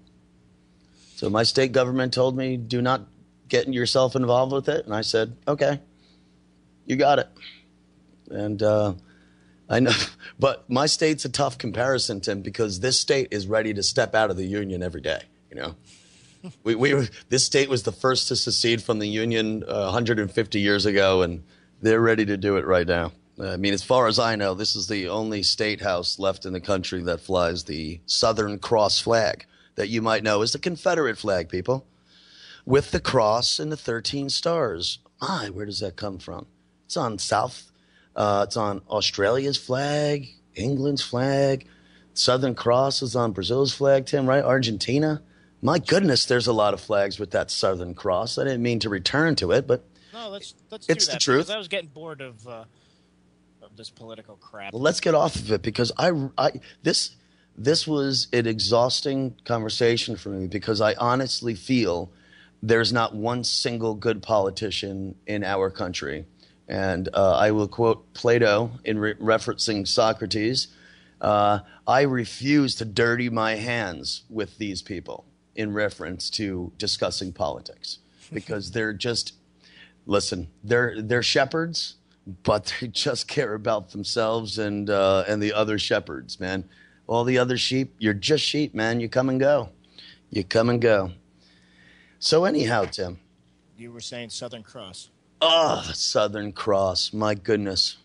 So my state government told me, do not get yourself involved with it. And I said, okay, you got it. And I know, but my state's a tough comparison, Tim, because this state is ready to step out of the union every day. You know, this state was the first to secede from the union 150 years ago, and they're ready to do it right now. I mean, as far as I know, this is the only state house left in the country that flies the Southern Cross flag that you might know is the Confederate flag, people, with the cross and the 13 stars. Where does that come from? It's on it's on Australia's flag, England's flag. Southern Cross is on Brazil's flag, Tim, right? Argentina. My goodness, there's a lot of flags with that Southern Cross. I didn't mean to return to it, but no, let's it's the truth. I was getting bored of this political crap. Well, let's get off of it because this was an exhausting conversation for me because I honestly feel there's not one single good politician in our country. And I will quote Plato in referencing Socrates. I refuse to dirty my hands with these people in reference to discussing politics because they're just, listen, they're shepherds, but they just care about themselves and the other shepherds, man. All the other sheep, you're just sheep, man. You come and go. You come and go. So anyhow, Tim. You were saying Southern Cross. Oh, Southern Cross. My goodness.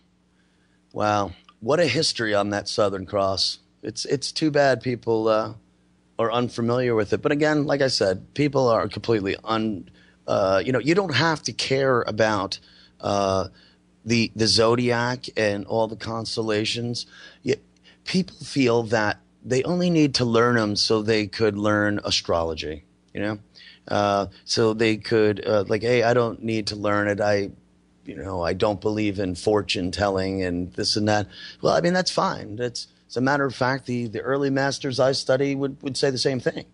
Wow. What a history on that Southern Cross. It's too bad people are unfamiliar with it. But again, like I said, people are completely you don't have to care about the zodiac and all the constellations. People feel that they only need to learn them so they could learn astrology, so they could hey, I don't need to learn it. I don't believe in fortune telling and this and that. Well, I mean, that's fine. It's a matter of fact, the early masters I study would say the same thing.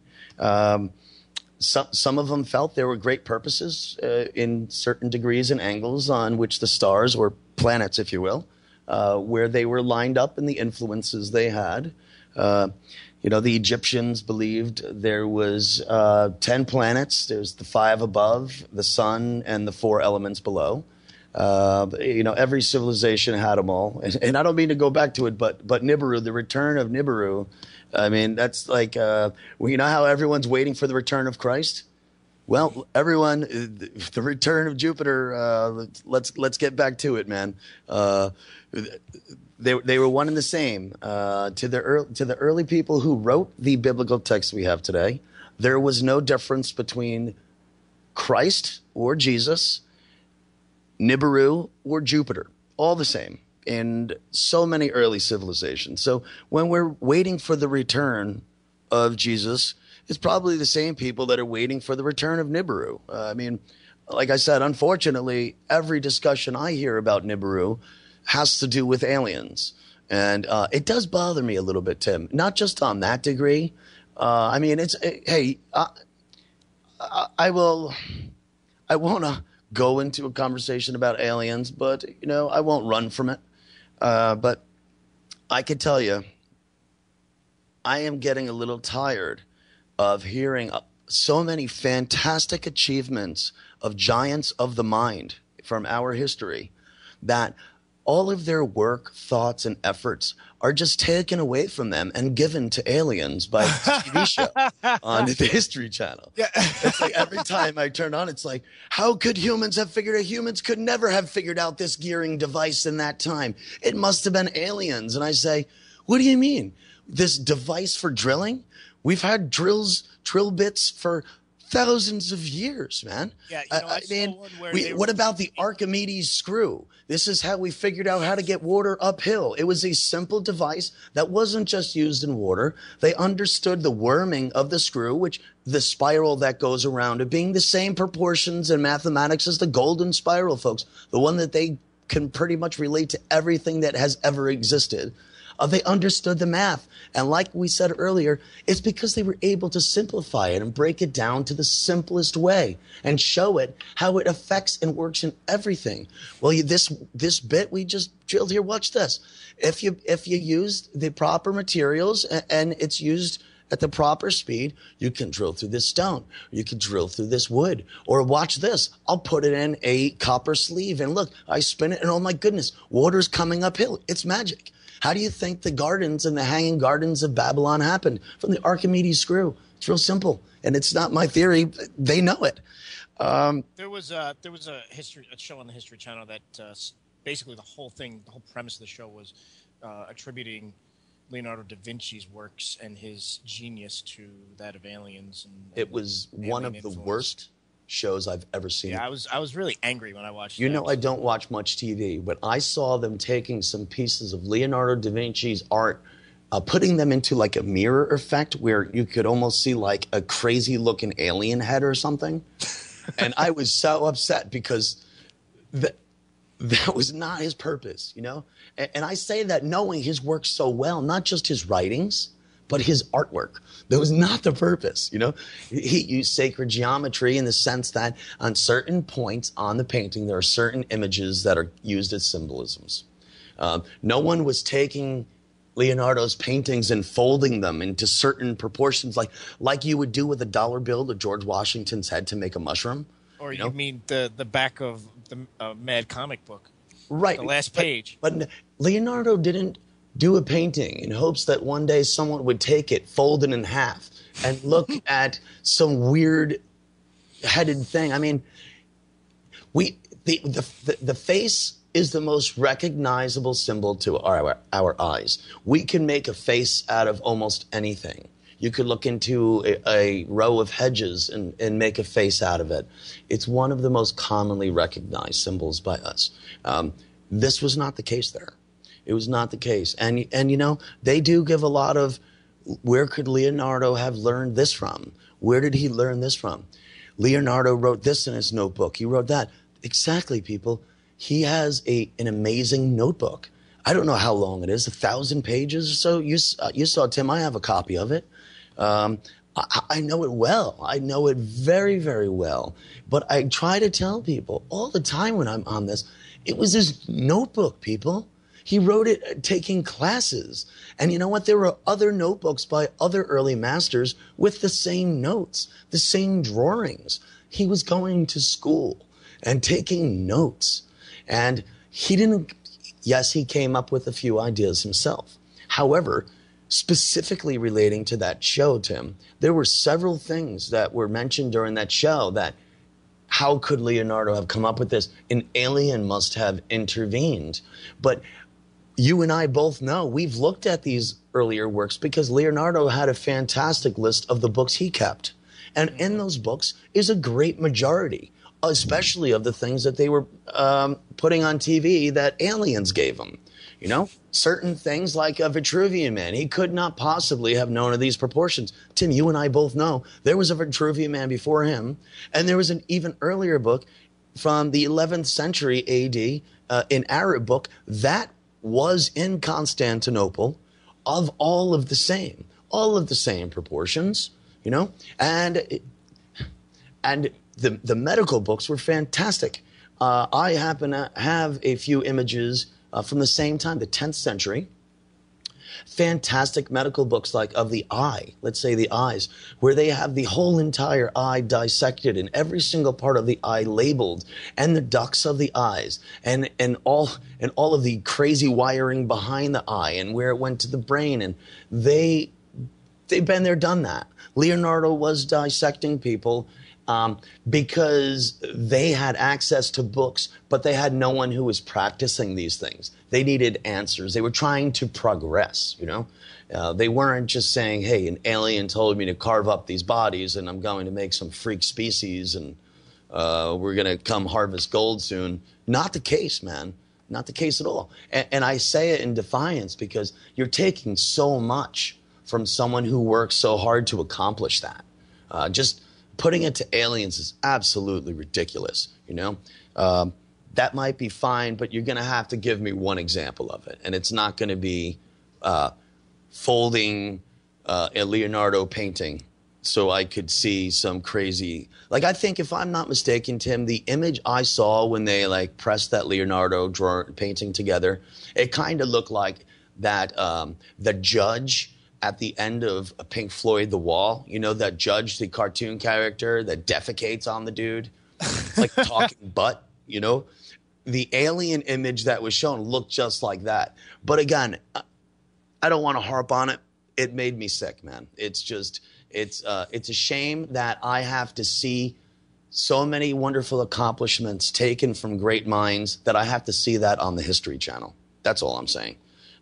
Some of them felt there were great purposes in certain degrees and angles on which the stars, or planets, if you will, where they were lined up and the influences they had. The Egyptians believed there was 10 planets. There's the 5 above, the sun, and the 4 elements below. Every civilization had them all. And I don't mean to go back to it, but Nibiru, the return of Nibiru, I mean, that's like, you know how everyone's waiting for the return of Christ? Well, everyone, the return of Jupiter, let's get back to it, man. They were one and the same. To the early people who wrote the biblical text we have today, there was no difference between Christ or Jesus, Nibiru or Jupiter, all the same in so many early civilizations. So when we're waiting for the return of Jesus, it's probably the same people that are waiting for the return of Nibiru. I mean, like I said, unfortunately, every discussion I hear about Nibiru has to do with aliens. And it does bother me a little bit, Tim, not just on that degree. I mean, I won't go into a conversation about aliens, but, I won't run from it. But I could tell you, I am getting a little tired of hearing so many fantastic achievements of giants of the mind from our history that all of their work, thoughts, and efforts are just taken away from them and given to aliens by a TV show on the History Channel. Yeah. It's like every time I turn on, it's like, how could humans have figured it? Humans could never have figured out this gearing device in that time. It must have been aliens. And I say, what do you mean? This device for drilling? We've had drill bits for thousands of years, man. Yeah, what about the Archimedes screw? This is how we figured out how to get water uphill. It was a simple device that wasn't just used in water. They understood the worming of the screw, which the spiral that goes around it being the same proportions in mathematics as the golden spiral, folks. The one that they can pretty much relate to everything that has ever existed. They understood the math. And like we said earlier, it's because they were able to simplify it and break it down to the simplest way and show it how it affects and works in everything. Well, this bit we just drilled here, watch this. If you use the proper materials and it's used at the proper speed, you can drill through this stone. You can drill through this wood. Or watch this. I'll put it in a copper sleeve and look, I spin it and oh my goodness, water's coming uphill. It's magic. How do you think the gardens and the hanging gardens of Babylon happened? From the Archimedes screw. It's real simple. And it's not my theory. They know it. There was a show on the History Channel that basically the whole premise of the show was attributing Leonardo da Vinci's works and his genius to that of aliens. It was one of the worst shows I've ever seen. Yeah, I was really angry when I watched it. I don't watch much TV, but I saw them taking some pieces of Leonardo da Vinci's art, putting them into like a mirror effect where you could almost see like a crazy looking alien head or something. And I was so upset because that was not his purpose, And I say that knowing his work so well, not just his writings, but his artwork. That was not the purpose, He used sacred geometry in the sense that on certain points on the painting, there are certain images that are used as symbolisms. No one was taking Leonardo's paintings and folding them into certain proportions, like you would do with a dollar bill of George Washington's head to make a mushroom. Or you mean the back of the Mad comic book. Right. The last page. But Leonardo didn't do a painting in hopes that one day someone would take it, fold it in half, and look at some weird headed thing. I mean, the face is the most recognizable symbol to our eyes. We can make a face out of almost anything. You could look into a row of hedges and make a face out of it. It's one of the most commonly recognized symbols by us. This was not the case there. It was not the case. And you know, they do give a lot of, where could Leonardo have learned this from? Where did he learn this from? Leonardo wrote this in his notebook. He wrote that. Exactly, people. He has an amazing notebook. I don't know how long it is, 1,000 pages or so. You saw, Tim, I have a copy of it. I know it well. I know it very, very well. But I try to tell people all the time when I'm on this, it was his notebook, people. He wrote it taking classes. And you know what? There were other notebooks by other early masters with the same notes, the same drawings. He was going to school and taking notes. And he didn't, yes, he came up with a few ideas himself. However, specifically relating to that show, Tim, there were several things that were mentioned during that show that, how could Leonardo have come up with this? An alien must have intervened. But you and I both know, we've looked at these earlier works because Leonardo had a fantastic list of the books he kept. And in those books is a great majority, especially of the things that they were putting on TV that aliens gave him. You know, certain things like a Vitruvian Man, he could not possibly have known of these proportions. Tim, you and I both know there was a Vitruvian Man before him, and there was an even earlier book from the 11th century AD, an Arab book that was in Constantinople, of all of the same proportions, you know, and the medical books were fantastic. I happen to have a few images from the same time, the 10th century. Fantastic medical books like of the eye, let's say the eyes, where they have the whole entire eye dissected and every single part of the eye labeled, and the ducts of the eyes, and all of the crazy wiring behind the eye and where it went to the brain. And they've been there, done that. Leonardo was dissecting people because they had access to books, but they had no one who was practicing these things. They needed answers. They were trying to progress, you know. They weren't just saying, hey, an alien told me to carve up these bodies and I'm going to make some freak species and we're going to come harvest gold soon. Not the case, man. Not the case at all. And I say it in defiance because you're taking so much from someone who works so hard to accomplish that. Just putting it to aliens is absolutely ridiculous, you know? That might be fine, but you're going to have to give me one example of it. And it's not going to be folding a Leonardo painting so I could see some crazy... Like, I think, if I'm not mistaken, Tim, the image I saw when they, like, pressed that Leonardo painting together, it kind of looked like that the judge at the end of Pink Floyd The Wall, you know, that judge, the cartoon character that defecates on the dude, like talking butt, you know? The alien image that was shown looked just like that. But again, I don't want to harp on it. It made me sick, man. It's just, it's a shame that I have to see so many wonderful accomplishments taken from great minds that I have to see that on the History Channel. That's all I'm saying.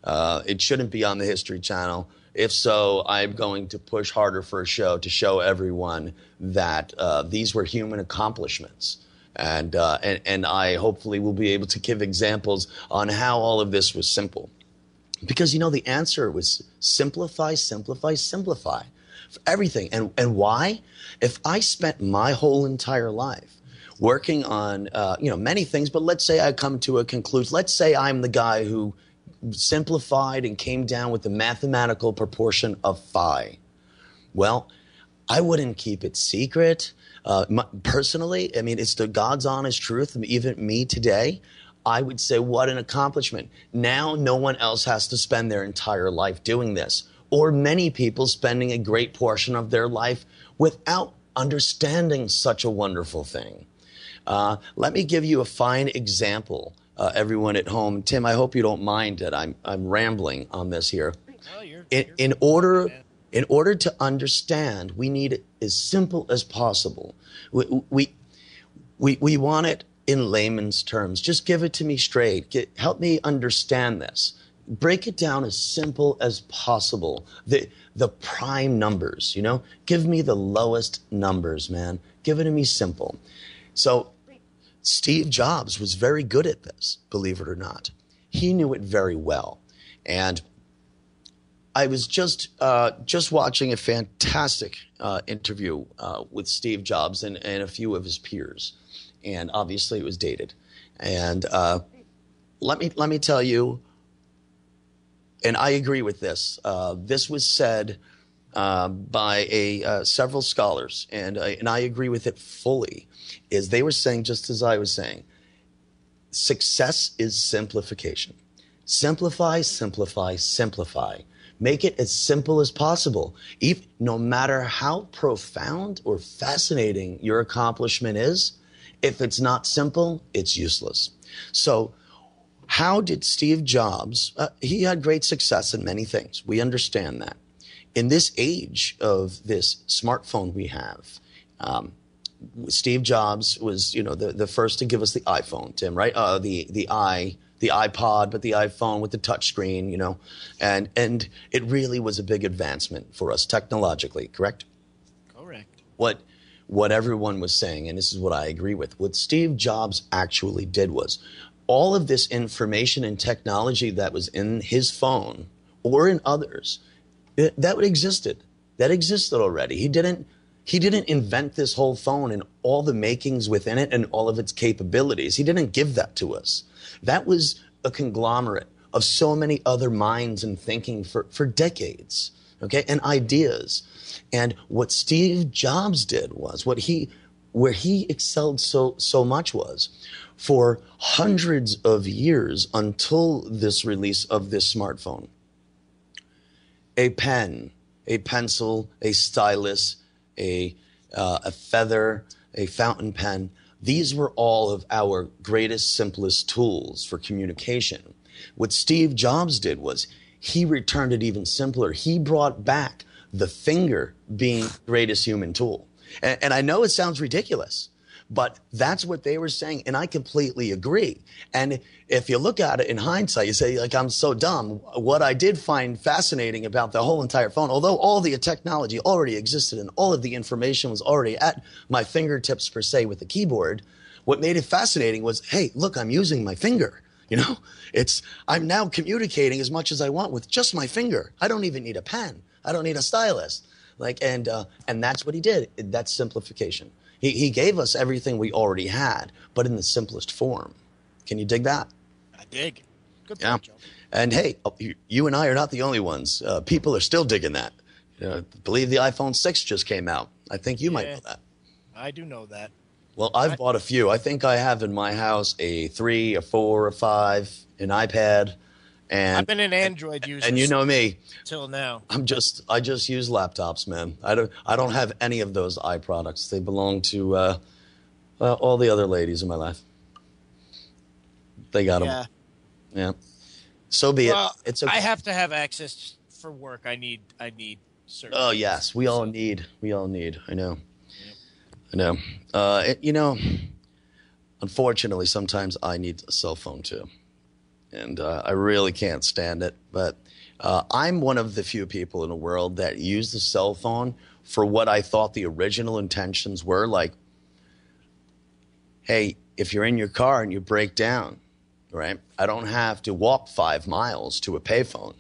It shouldn't be on the History Channel. If so, I'm going to push harder for a show to show everyone that these were human accomplishments. And I hopefully will be able to give examples on how all of this was simple. Because, you know, the answer was simplify, simplify, simplify. For everything. And why? If I spent my whole entire life working on, you know, many things, but let's say I come to a conclusion. Let's say I'm the guy who simplified and came down with the mathematical proportion of phi. Well, I wouldn't keep it secret. Personally, I mean, it's the God's honest truth. Even me today, I would say, what an accomplishment. Now no one else has to spend their entire life doing this, or many people spending a great portion of their life without understanding such a wonderful thing. Let me give you a fine example, everyone at home. Tim, I hope you don't mind that I'm rambling on this here. No, in order to understand, we need it as simple as possible. We want it in layman's terms. Just give it to me straight. Help me understand this. Break it down as simple as possible. The prime numbers, give me the lowest numbers, man. Give it to me simple. So Steve Jobs was very good at this, believe it or not. He knew it very well. And I was just watching a fantastic interview with Steve Jobs and a few of his peers. And obviously it was dated. And let me tell you, and I agree with this. This was said by several scholars, and I agree with it fully. Is they were saying, just as I was saying, success is simplification. Simplify, simplify, simplify. Make it as simple as possible. No matter how profound or fascinating your accomplishment is, if it's not simple, it's useless. So how did Steve Jobs, he had great success in many things. We understand that. In this age of this smartphone we have, Steve Jobs was, the first to give us the iPhone, Tim, right? The iPod, but the iPhone with the touch screen, and it really was a big advancement for us technologically, correct? Correct. What everyone was saying, and this is what I agree with, what Steve Jobs actually did was all of this information and technology that was in his phone or in others, that existed. That existed already. He didn't invent this whole phone and all the makings within it and all of its capabilities. He didn't give that to us. That was a conglomerate of so many other minds and thinking for decades, okay, and ideas. And what Steve Jobs did was, where he excelled so much was, for hundreds of years until this release of this smartphone, a pen, a pencil, a stylus, a feather, a fountain pen, these were all of our greatest, simplest tools for communication. What Steve Jobs did was he returned it even simpler. He brought back the finger being the greatest human tool. And I know it sounds ridiculous, but that's what they were saying, and I completely agree. And if you look at it in hindsight, you say, I'm so dumb. What I did find fascinating about the whole entire phone, although all the technology already existed and all of the information was already at my fingertips, per se, with the keyboard, what made it fascinating was, hey, look, I'm using my finger. I'm now communicating as much as I want with just my finger. I don't even need a pen. I don't need a stylus. And that's what he did. That's simplification. He gave us everything we already had, but in the simplest form. Can you dig that? I dig. Good yeah. point, Joe. And hey, you and I are not the only ones. People are still digging that. I believe the iPhone 6 just came out. I think you might know that. I do know that. Well, I've bought a few. I think I have in my house a 3, a 4, a 5, an iPad. And I've been an Android user, and you know me, till now. I just use laptops, man. I don't have any of those products. They belong to all the other ladies in my life. They got them. Yeah. So be it. It's okay. I have to have access for work. I need certain. Oh yes, we all need. I know. Yep. I know. Unfortunately, sometimes I need a cell phone too. And I really can't stand it. But I'm one of the few people in the world that use the cell phone for what I thought the original intentions were. Like, hey, if you're in your car and you break down, right, I don't have to walk 5 miles to a payphone.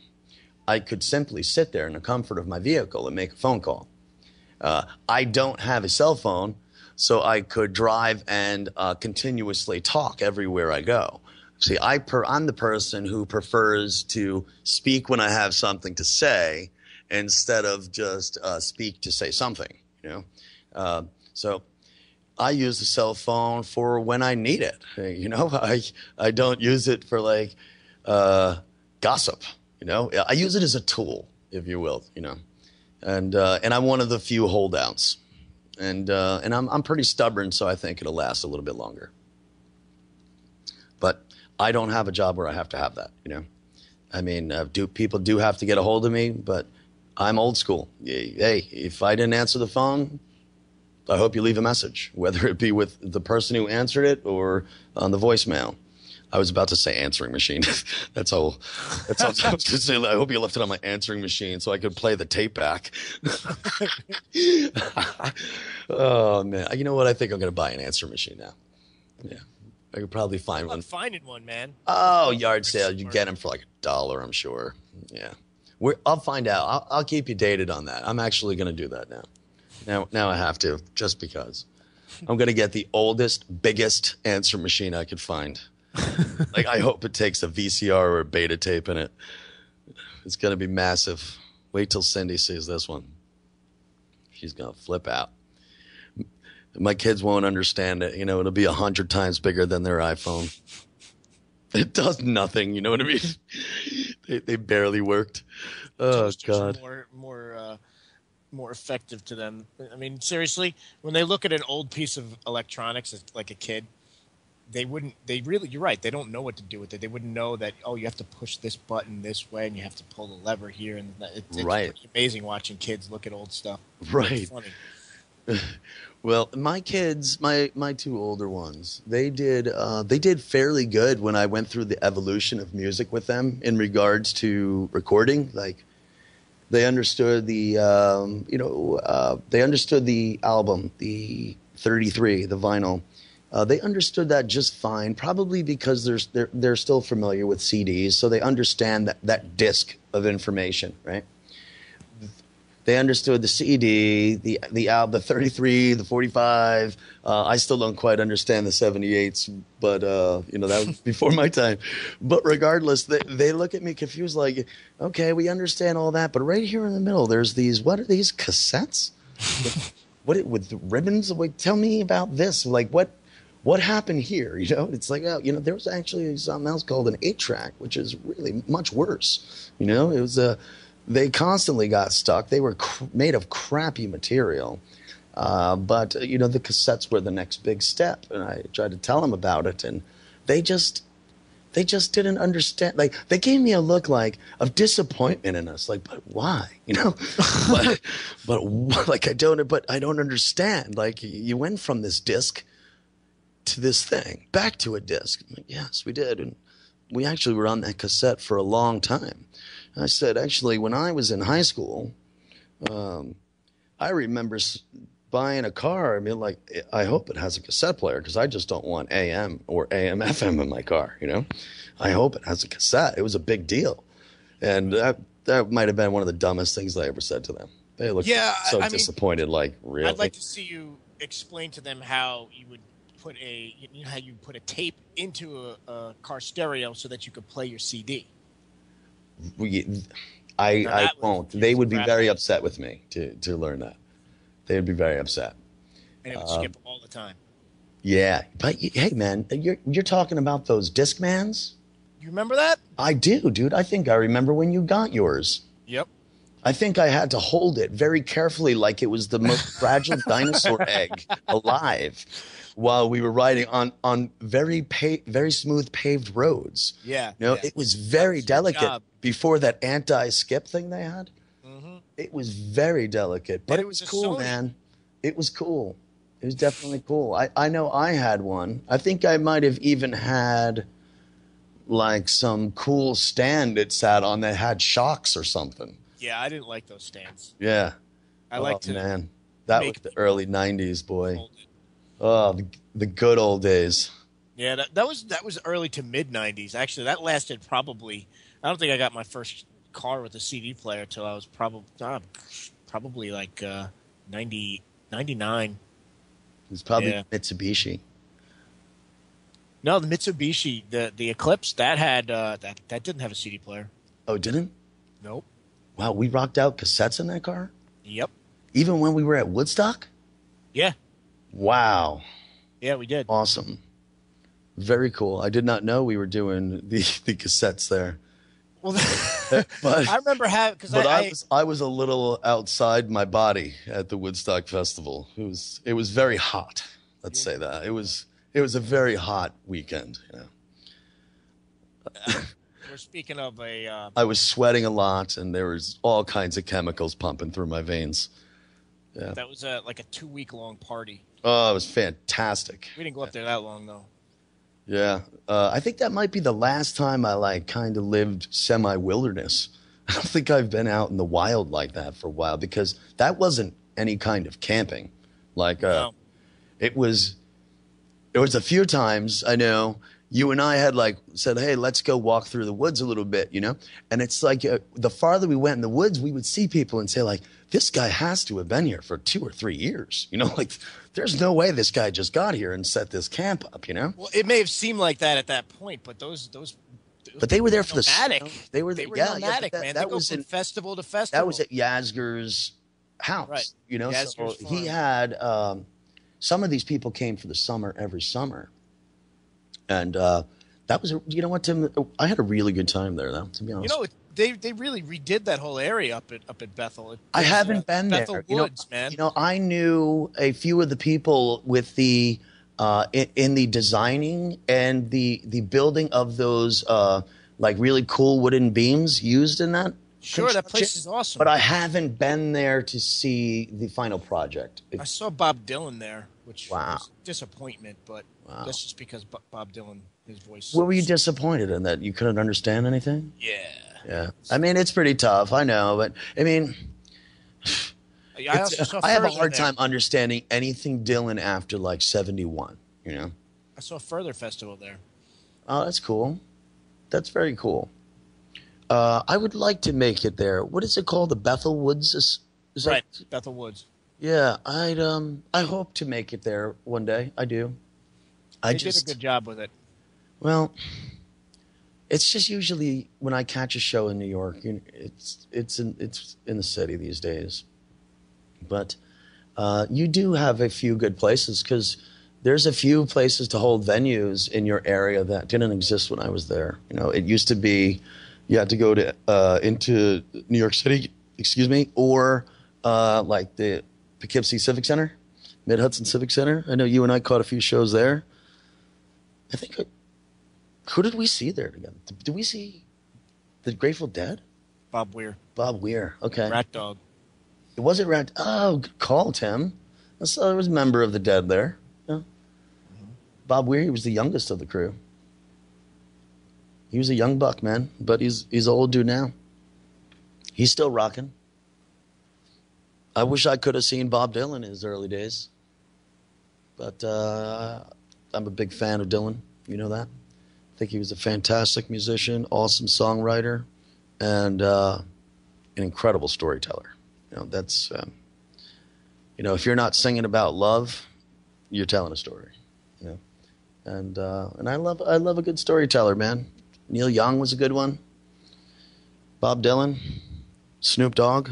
I could simply sit there in the comfort of my vehicle and make a phone call. I don't have a cell phone, so I could drive and continuously talk everywhere I go. See, I'm the person who prefers to speak when I have something to say instead of just speak to say something, So I use the cell phone for when I need it, I don't use it for gossip, I use it as a tool, if you will, And I'm one of the few holdouts. And I'm pretty stubborn, so I think it'll last a little bit longer. But I don't have a job where I have to have that, I mean, people do have to get a hold of me, but I'm old school. Hey, if I didn't answer the phone, I hope you leave a message, whether it be with the person who answered it or on the voicemail. I was about to say answering machine. That's all. I was going to say, I hope you left it on my answering machine so I could play the tape back. Oh, man. You know what? I think I'm going to buy an answering machine now. Yeah. I could probably find one. I'm finding one, man. Oh, yard sale. You get them for like $1, I'm sure. Yeah. I'll find out. I'll keep you dated on that. I'm actually going to do that now. Now I have to, just because. I'm going to get the oldest, biggest answer machine I could find. Like, I hope it takes a VCR or a beta tape in it. It's going to be massive. Wait till Cindy sees this one. She's going to flip out. My kids won't understand it. You know, it'll be 100 times bigger than their iPhone. It does nothing. You know what I mean? They barely worked. Oh, God. More effective to them. I mean, seriously, when they look at an old piece of electronics as like a kid, you're right, they don't know what to do with it. They wouldn't know that, oh, you have to push this button this way and you have to pull the lever here. And it's right. pretty amazing watching kids look at old stuff. Right. It's funny. Well, my kids, my two older ones, they did fairly good when I went through the evolution of music with them in regards to recording. Like, they understood the album, the 33, the vinyl. They understood that just fine, probably because they're still familiar with CDs, so they understand that disc of information, right? They understood the CD, the album, the 33, the 45. I still don't quite understand the 78s, but that was before my time. But regardless, they look at me confused, like, okay, we understand all that, but right here in the middle, there's these. What are these cassettes? with ribbons? Like, tell me about this. Like, what happened here? You know, it's like, oh, there was actually something else called an 8-track, which is really much worse. You know, it was they constantly got stuck. They were made of crappy material. But the cassettes were the next big step. And I tried to tell them about it, and they just didn't understand. Like, they gave me a look of disappointment in us. Like, but why? but like, I don't understand. Like, you went from this disc to this thing, back to a disc. I'm like, yes, we did. And we actually were on that cassette for a long time. I said, actually, when I was in high school, I remember buying a car. I mean, like, I hope it has a cassette player because I just don't want AM or AM FM in my car, I hope it has a cassette. It was a big deal. And that might have been one of the dumbest things I ever said to them. They looked disappointed, like, really? I'd like to see you explain to them how you would put how you put a tape into a car stereo so that you could play your CD. I won't. They would be very upset with me to learn that. They would be very upset. And it would skip all the time. Yeah, but hey, man, you're talking about those Discmans? You remember that? I do, dude. I think I remember when you got yours. Yep. I think I had to hold it very carefully, like it was the most fragile dinosaur egg alive, while we were riding on very smooth paved roads. Yeah. It was very delicate before that anti-skip thing they had. Mm-hmm. It was very delicate, but it was cool, man. It was cool. It was definitely cool. I know I had one. I think I might have even had like some cool stand it sat on that had shocks or something. Yeah, I didn't like those stands. Yeah. I like to. Man, that was the early 90s, boy. Oh, the good old days. Yeah, that was early to mid 90s. Actually, that lasted probably. I don't think I got my first car with a CD player until I was probably like 99. It was probably Mitsubishi. No, the Mitsubishi, the Eclipse, that had that didn't have a CD player. Oh, it didn't? Nope. Wow, we rocked out cassettes in that car? Yep. Even when we were at Woodstock? Yeah. Wow. Yeah, we did. Awesome. Very cool. I did not know we were doing the cassettes there. Well, but I remember having because I was a little outside my body at the Woodstock Festival. It was very hot. Let's say that it was a very hot weekend. We're speaking of I was sweating a lot, and there was all kinds of chemicals pumping through my veins. Yeah. That was like a 2-week-long party. Oh, it was fantastic. We didn't go up there that long, though. Yeah. I think that might be the last time I, like, kind of lived semi-wilderness. I don't think I've been out in the wild like that for a while because that wasn't any kind of camping. Like, No. it was a few times, I know, you and I had, like, said, hey, let's go walk through the woods a little bit, you know? And it's like the farther we went in the woods, we would see people and say, like, this guy has to have been here for 2 or 3 years. You know, like, there's no way this guy just got here and set this camp up, you know? Well, it may have seemed like that at that point, but But they were there for nomadic. the snow. They were nomadic, man. That They go was from in festival to festival. That was at Yasgur's house, Right. you know. So Yasgur's he farm. had some of these people came for the summer every summer, and that was you know what, Tim, I had a really good time there, though. To be honest, You know, they really redid that whole area up at Bethel. I haven't been Bethel there. Woods, man. You know, I knew a few of the people with the in the designing and the building of those like really cool wooden beams used in that. Sure, that place is awesome. But I haven't been there to see the final project. I saw Bob Dylan there, which Wow. was a disappointment, but that's just because Bob Dylan, his voice. Were you disappointed in that you couldn't understand anything? Yeah. Yeah. I mean, it's pretty tough. I know, but I mean, I also saw I have a Further hard there. time understanding anything Dylan after like 71. You know. I saw Further Festival there. Oh, that's cool. That's very cool. I would like to make it there. What is it called? The Bethel Woods? Is Right, that? Bethel Woods. Yeah, I hope to make it there one day. I do. They did a good job with it. Well, it's just usually when I catch a show in New York, it's in the city these days. But you do have a few good places because there's a few places to hold venues in your area that didn't exist when I was there. You know, it used to be you had to go to into New York City, or like the Poughkeepsie Civic Center, Mid-Hudson Civic Center. I know you and I caught a few shows there. I think who did we see there together? Did we see the Grateful Dead? Bob Weir. Bob Weir. Okay. Rat Dog. It wasn't Rat. Oh, good call, Tim. I saw there was a member of the Dead there. Yeah. Bob Weir. He was the youngest of the crew. He was a young buck, man, but he's an old dude now. He's still rocking. I wish I could have seen Bob Dylan in his early days, but I'm a big fan of Dylan. You know that. I think he was a fantastic musician, awesome songwriter, and an incredible storyteller. You know, that's you know, if you're not singing about love, you're telling a story. You know, and I love a good storyteller, man. Neil Young was a good one. Bob Dylan, Snoop Dogg.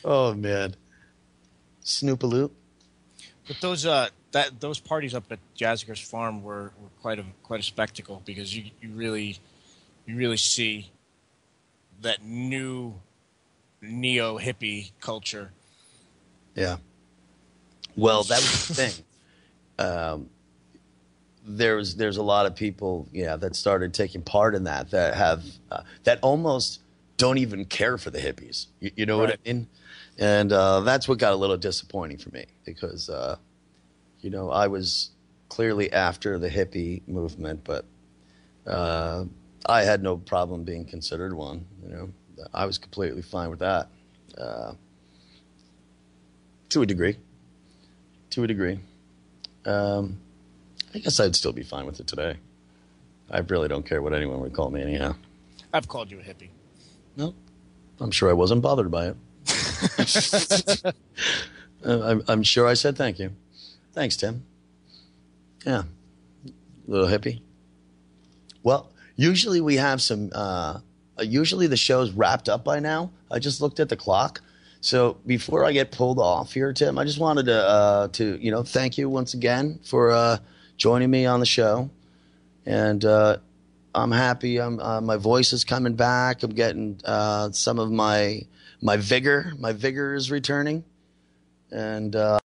Oh man, Snoop-a-loop. But those parties up at Jazzger's farm were quite a spectacle because you really see that new neo hippie culture. Yeah. Well, that was the thing. There's a lot of people, that started taking part in that have that almost don't even care for the hippies. You know what I mean? And that's what got a little disappointing for me because I was clearly after the hippie movement, but I had no problem being considered one. You know, I was completely fine with that to a degree. I guess I'd still be fine with it today. I really don't care what anyone would call me anyhow. I've called you a hippie. No, I'm sure I wasn't bothered by it. I'm sure I said thank you. Thanks, Tim. Yeah, little hippie. Well, usually we have some. Usually the show's wrapped up by now. I just looked at the clock. So before I get pulled off here, Tim, I just wanted to thank you once again for joining me on the show, and I'm happy. My voice is coming back. I'm getting some of my vigor. My vigor is returning, and